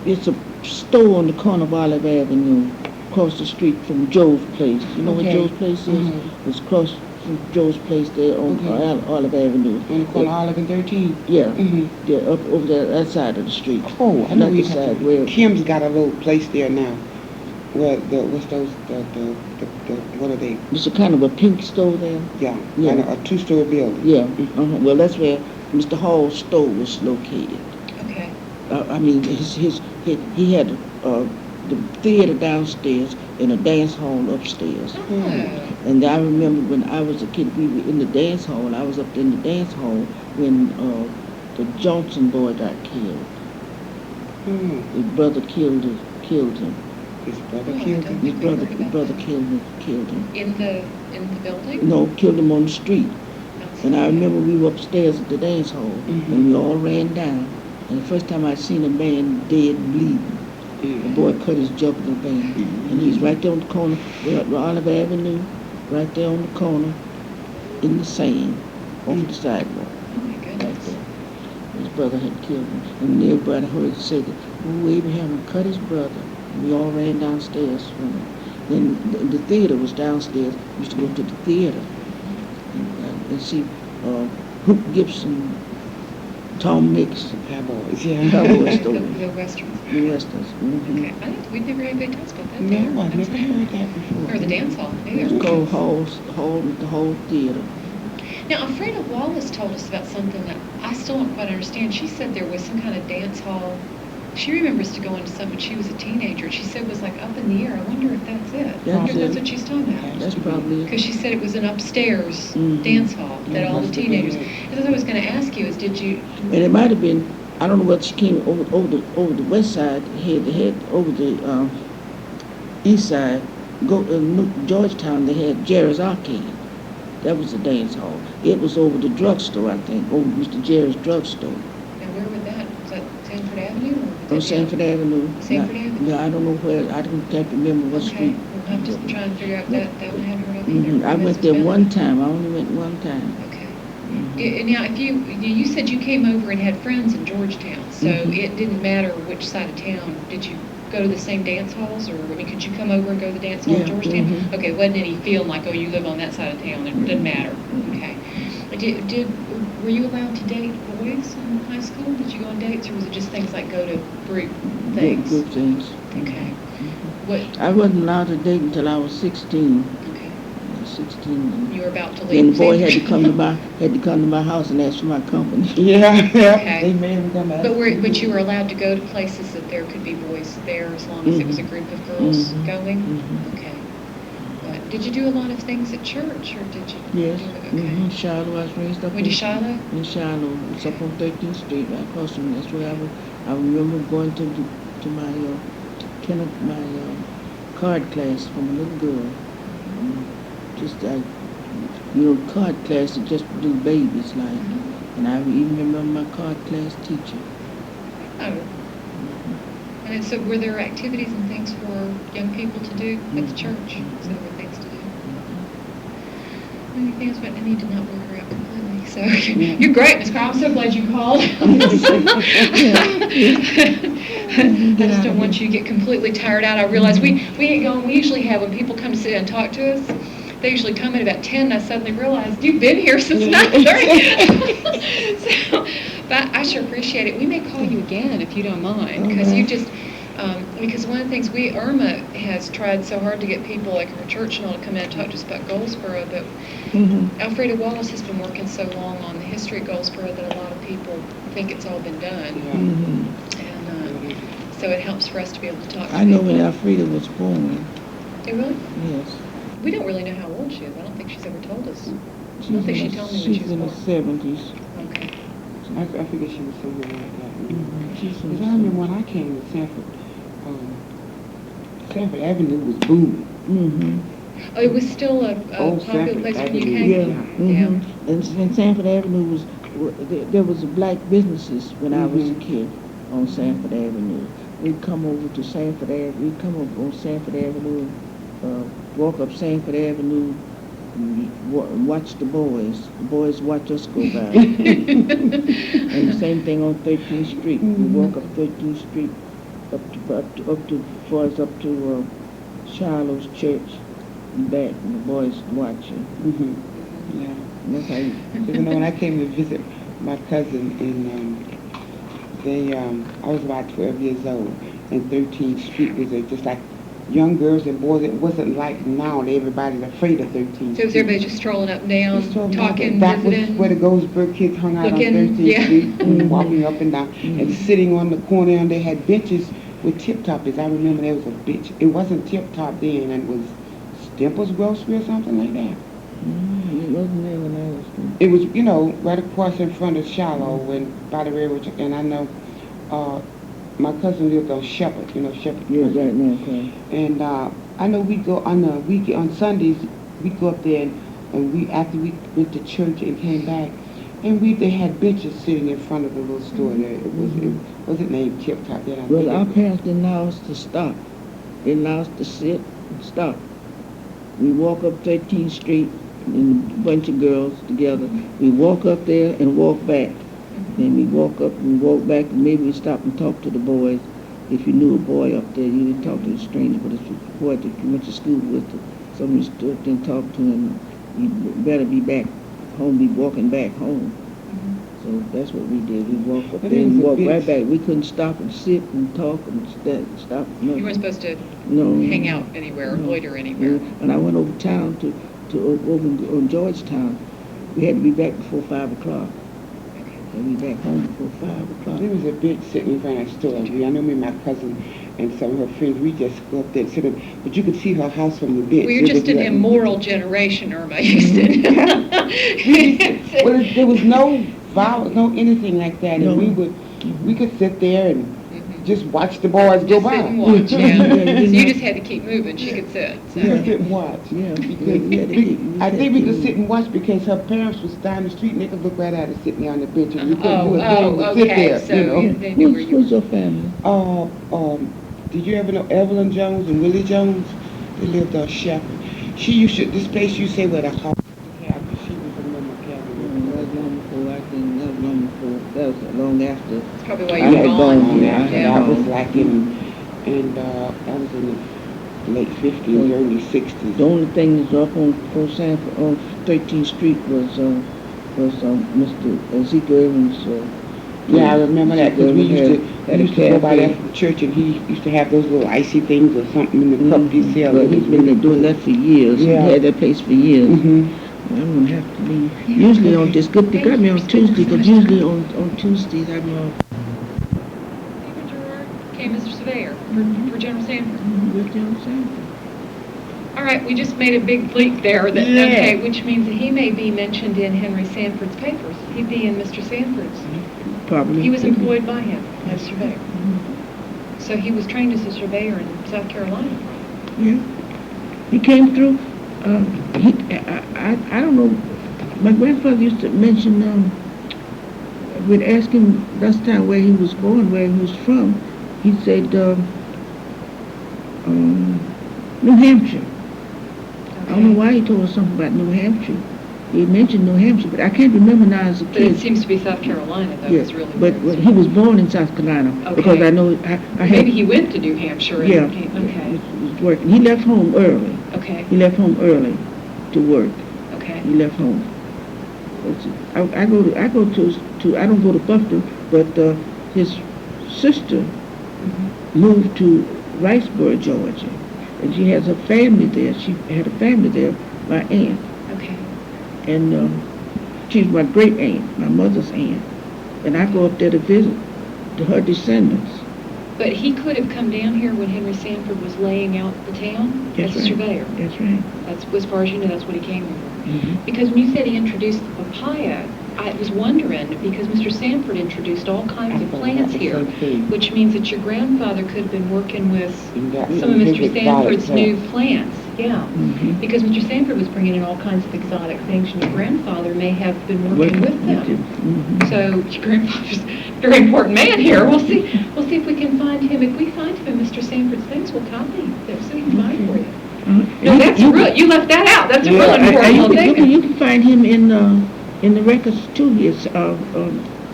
Speaker 2: it's a store on the corner of Olive Avenue, across the street from Joe's Place. You know what Joe's Place is? It's across from Joe's Place there on Olive Avenue.
Speaker 3: the corner of Olive and 13?
Speaker 2: Yeah, yeah, up over there, that side of the street.
Speaker 3: Oh, I know
Speaker 2: Not
Speaker 3: you
Speaker 2: the side where
Speaker 3: Kim's got a little place there now. Where what's those, what are they?
Speaker 2: there's a kind of a pink store there.
Speaker 3: Yeah,
Speaker 2: Yeah.
Speaker 3: and a two-story building.
Speaker 2: Yeah, well, that's where Mr. Hall's store was located.
Speaker 1: Okay.
Speaker 2: I mean, he had the theater downstairs and a dance hall upstairs.
Speaker 1: Oh.
Speaker 2: And I remember when I was a kid, we were in the dance hall. I was up in the dance hall when the Johnson boy got killed. His brother killed him.
Speaker 3: His brother
Speaker 1: Oh, I
Speaker 3: killed
Speaker 1: don't
Speaker 3: him.
Speaker 2: His
Speaker 1: think
Speaker 2: brother,
Speaker 1: I heard
Speaker 2: his
Speaker 1: about
Speaker 2: brother
Speaker 1: that.
Speaker 2: killed him.
Speaker 1: In the building?
Speaker 2: No, killed him on the street.
Speaker 1: Outside.
Speaker 2: And I remember we were upstairs at the dance hall, and we all ran down. And the first time I seen a man dead bleeding, the boy cut his jugular vein, and he's right there on the corner, where Olive Avenue, right there on the corner, in the sand, off the sidewalk,
Speaker 1: Oh, my
Speaker 2: right
Speaker 1: goodness.
Speaker 2: there. His brother had killed him, and everybody heard say that, "Oh, Abraham cut his brother." And we all ran downstairs from it. Then the theater was downstairs. We used to go to the theater and see Hoop Gibson, Tom Mix,
Speaker 3: Cowboys, yeah.
Speaker 2: Cowboy store,
Speaker 1: The Westerns.
Speaker 2: the restaurants.
Speaker 1: Okay. We've never had anybody talk about that.
Speaker 3: No,
Speaker 1: there.
Speaker 3: I've
Speaker 1: That's
Speaker 3: never
Speaker 1: cool.
Speaker 3: heard that before.
Speaker 1: Or the dance hall.
Speaker 2: It's
Speaker 1: Either.
Speaker 2: called the Hall Theater.
Speaker 1: Now, Freda Wallace told us about something that I still don't quite understand. She said there was some kind of dance hall. She remembers to go into something when she was a teenager. She said it was like up in the air. I wonder if that's it. I wonder if that's what she's talking about.
Speaker 2: That's probably it.
Speaker 1: Because she said it was an upstairs
Speaker 2: Mhm.
Speaker 1: dance hall that all the
Speaker 3: Must have been
Speaker 1: teenagers.
Speaker 3: it.
Speaker 1: That's what I was going to ask you is, did you?
Speaker 2: And it might have been, I don't know whether she came over the west side, head over the east side, Georgetown, they had Jerry's Arcade. That was the dance hall. It was over the drugstore, I think, over Mr. Jerry's drugstore.
Speaker 1: Now, where would that? Was that Sanford Avenue? Or would that
Speaker 2: On
Speaker 1: be
Speaker 2: Sanford Avenue.
Speaker 1: Sanford Avenue?
Speaker 2: No, I don't know where, can't remember what
Speaker 1: Okay,
Speaker 2: street.
Speaker 1: well, I'm just trying to figure out that one I hadn't heard of either.
Speaker 2: I went there one time, I only went one time.
Speaker 1: Okay. Now, if you said you came over and had friends in Georgetown, so it didn't matter which side of town. Did you go to the same dance halls, or I mean, could you come over and go to the dance hall in
Speaker 2: Yeah,
Speaker 1: Georgetown? Okay, wasn't any feeling like, oh, you live on that side of town, it didn't matter. Okay. Were you allowed to date boys in high school? Did you go on dates, or was it just things like go to group things?
Speaker 2: Group things.
Speaker 1: Okay. What?
Speaker 2: I wasn't allowed to date until I was 16.
Speaker 1: Okay.
Speaker 2: 16.
Speaker 1: You were about to leave.
Speaker 2: Then the boy had to come to my house and ask for my company.
Speaker 3: Yeah,
Speaker 1: Okay.
Speaker 3: They made him come out.
Speaker 1: But you were allowed to go to places that there could be boys there as long as it was a group of girls going? Okay. But did you do a lot of things at church, or did you?
Speaker 2: Yes.
Speaker 1: Do it? Okay.
Speaker 2: Shiloh, I was raised up
Speaker 1: Went to Shiloh?
Speaker 2: in Shiloh. It's up on 13th Street, right across from. That's where I remember going to my card class from a little girl. Card class to just do babies like. And I even remember my card class teacher.
Speaker 1: Oh. And so were there activities and things for young people to do at the church? So there were things to do. Anything else? But I need to not bore her out completely. So you're great, Ms. Carl. I'm so glad you called. I just don't want you to get completely tired out. I realize we ain't going. We usually have, when people come to sit and talk to us, they usually come at about 10, and I suddenly realized you've been here since 9:30. So, but I sure appreciate it. We may call you again if you don't mind, because you just, Because one of the things Irma has tried so hard to get people like her church and all to come in and talk to us about Goldsboro, but Alfreda Wallace has been working so long on the history of Goldsboro that a lot of people think it's all been done. And so it helps for us to be able to talk to people.
Speaker 2: I know when Alfreda was born.
Speaker 1: Oh, really?
Speaker 2: Yes.
Speaker 1: We don't really know how old she is. I don't think she's ever told us. I don't think she told me when she was born.
Speaker 2: She's in the 70s.
Speaker 1: Okay.
Speaker 3: I figured she was somewhere like that.
Speaker 2: She's
Speaker 3: Because I remember when I came to Sanford, Sanford Avenue was booming.
Speaker 1: Oh, it was still a popular
Speaker 3: Sanford
Speaker 1: place when you
Speaker 3: Avenue.
Speaker 1: came?
Speaker 2: And Sanford Avenue was, there was black businesses when I was a kid on Sanford Avenue. We'd come over to Sanford Avenue, we'd come over on Sanford Avenue, walk up Sanford Avenue, and watch the boys. The boys watch us go by. And the same thing on 13th Street. We walk up 13th Street up to Shiloh's church and back, and the boys watching.
Speaker 3: Yeah.
Speaker 2: And that's how you.
Speaker 3: You know, when I came to visit my cousin I was about 12 years old, and 13th Street was just like young girls and boys. It wasn't like now that everybody's afraid of 13th Street.
Speaker 1: So was everybody just strolling up and down, talking,
Speaker 3: that
Speaker 1: visiting?
Speaker 3: was where the Goldsboro kids hung out
Speaker 1: Looking,
Speaker 3: on 13th Street, and walking up and down,
Speaker 2: Mm-hmm.
Speaker 3: and sitting on the corner, and they had benches with tip-toppers. I remember there was a bench. It wasn't tip-top then, and it was Stimple's Grocery or something like that.
Speaker 2: It wasn't there when I was there.
Speaker 3: It was, you know, right across in front of Shiloh and by the railroad. And I know my cousin lived on Shepherd, you know, Shepherd.
Speaker 2: Yeah, right now, okay.
Speaker 3: And I know we go on the weekend, on Sundays, we go up there and we, after we went to church and came back, and they had benches sitting in front of the little store there. It wasn't named Tip Top then.
Speaker 2: Well, our parents didn't allow us to stop. They allowed us to sit and stop. We walk up 13th Street, and a bunch of girls together. We walk up there and walk back. Then we walk up and walk back, and maybe we stop and talk to the boys. If you knew a boy up there, you didn't talk to the strangers, but if you boy that you went to school with, somebody stood up there and talked to him, you better be back home, be walking back home. So that's what we did. We walked up there and walked right back. We couldn't stop and sit and talk and stop. No.
Speaker 1: You weren't supposed to hang out anywhere or loiter anywhere.
Speaker 2: When I went over town over on Georgetown, we had to be back before 5 o'clock. And we back home before 5 o'clock.
Speaker 3: There was a bench sitting in front of the store. I know me and my cousin and some of her friends, we just go up there and sit up. But you could see her house from the bench.
Speaker 1: Well, you're just an immoral generation, Irma, you said.
Speaker 3: Well, there was no violence, no anything like that. And we could sit there and just watch the boys go by.
Speaker 1: Sit and watch, yeah. So you just had to keep moving. She could sit. So.
Speaker 3: We could sit and watch.
Speaker 2: Yeah.
Speaker 3: I think we could sit and watch because her parents was down the street and they could look right at us sitting there on the bench. And we couldn't do it. We sit there,
Speaker 1: So
Speaker 3: you know.
Speaker 1: they knew where you
Speaker 2: Who's your family?
Speaker 3: Did you ever know Evelyn Jones and Willie Jones? They lived on Shepherd. She used to, this place you say where the house was, she was a member of Cabinet.
Speaker 2: That was long before I think, that was long before, that was long after.
Speaker 1: That's probably why
Speaker 3: I
Speaker 1: you were
Speaker 3: had
Speaker 1: gone.
Speaker 3: gone
Speaker 1: Yeah.
Speaker 3: that was like and that was in the late 50s, early 60s.
Speaker 2: The only thing that's up on Sanford, on 13th Street was Mr. Ezekiel Evans.
Speaker 3: Yeah, I remember that because we used to go by there
Speaker 2: cafe.
Speaker 3: from church and he used to have those little icy things or something in the cup he sell.
Speaker 2: But he's been doing that for years.
Speaker 3: Yeah.
Speaker 2: He had that place for years.
Speaker 3: Mm-hmm.
Speaker 2: I don't have to leave. Usually on this good, they got me on Tuesday, because usually on Tuesdays I'm on.
Speaker 1: Stephen Gerard came as a surveyor for General Sanford.
Speaker 2: With General Sanford.
Speaker 1: All right, we just made a big leap there. Okay, which means that he may be mentioned in Henry Sanford's papers. He'd be in Mr. Sanford's.
Speaker 2: Probably.
Speaker 1: He was employed by him as surveyor. So he was trained as a surveyor in South Carolina.
Speaker 2: Yeah. He came through. I don't know. My grandfather used to mention. We'd ask him last time where he was born, where he was from. He said New Hampshire. I don't know why he told us something about New Hampshire. He mentioned New Hampshire, but I can't remember now as a
Speaker 1: But
Speaker 2: kid.
Speaker 1: it seems to be South Carolina, though.
Speaker 2: Yes,
Speaker 1: It's really
Speaker 2: but
Speaker 1: weird.
Speaker 2: he was born in South Carolina,
Speaker 1: Okay.
Speaker 2: because I know I had.
Speaker 1: Maybe he went to New Hampshire. And
Speaker 2: Yeah.
Speaker 1: Okay.
Speaker 2: He was working. He left home early.
Speaker 1: Okay.
Speaker 2: He left home early to work.
Speaker 1: Okay.
Speaker 2: He left home. I don't go to Buffalo, but his sister moved to Riceboro, Georgia, and she has a family there. She had a family there, my aunt,
Speaker 1: Okay.
Speaker 2: and she's my great aunt, my mother's aunt, and I go up there to visit her descendants.
Speaker 1: But he could have come down here when Henry Sanford was laying out the town
Speaker 2: That's
Speaker 1: as a
Speaker 2: right.
Speaker 1: surveyor.
Speaker 2: That's right.
Speaker 1: That's, as far as you know, that's what he came here for.
Speaker 2: Mm-hmm.
Speaker 1: Because when you said he introduced the papaya, I was wondering, because Mr. Sanford introduced all kinds of plants here, which means that your grandfather could have been working with some of Mr. Sanford's new plants. Yeah.
Speaker 2: Mm-hmm.
Speaker 1: Because Mr. Sanford was bringing in all kinds of exotic things, and your grandfather may have been working with them.
Speaker 2: Mm-hmm.
Speaker 1: So your grandfather's a very important man here. We'll see if we can find him. If we find him in Mr. Sanford's things, we'll copy. There's something fine for you. No, that's real. You left that out. That's a real important little thing.
Speaker 2: You can find him in the records too. Yes,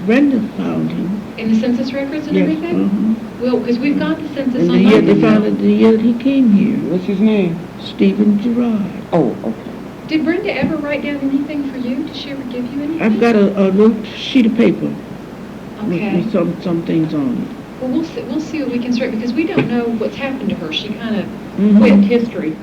Speaker 2: Brenda found him.
Speaker 1: In the census records and
Speaker 2: Yes,
Speaker 1: everything? Well, because we've got the census
Speaker 2: And
Speaker 1: on
Speaker 2: the year they
Speaker 1: my
Speaker 2: found it, the year that he came here,
Speaker 3: What's his name?
Speaker 2: Stephen Gerard.
Speaker 3: Oh, okay.
Speaker 1: Did Brenda ever write down anything for you? Did she ever give you anything?
Speaker 2: I've got a little sheet of paper
Speaker 1: Okay.
Speaker 2: with some things on it.
Speaker 1: Well, we'll see what we can start, because we don't know what's happened to her. She kind of
Speaker 2: Mhm.
Speaker 1: quit history.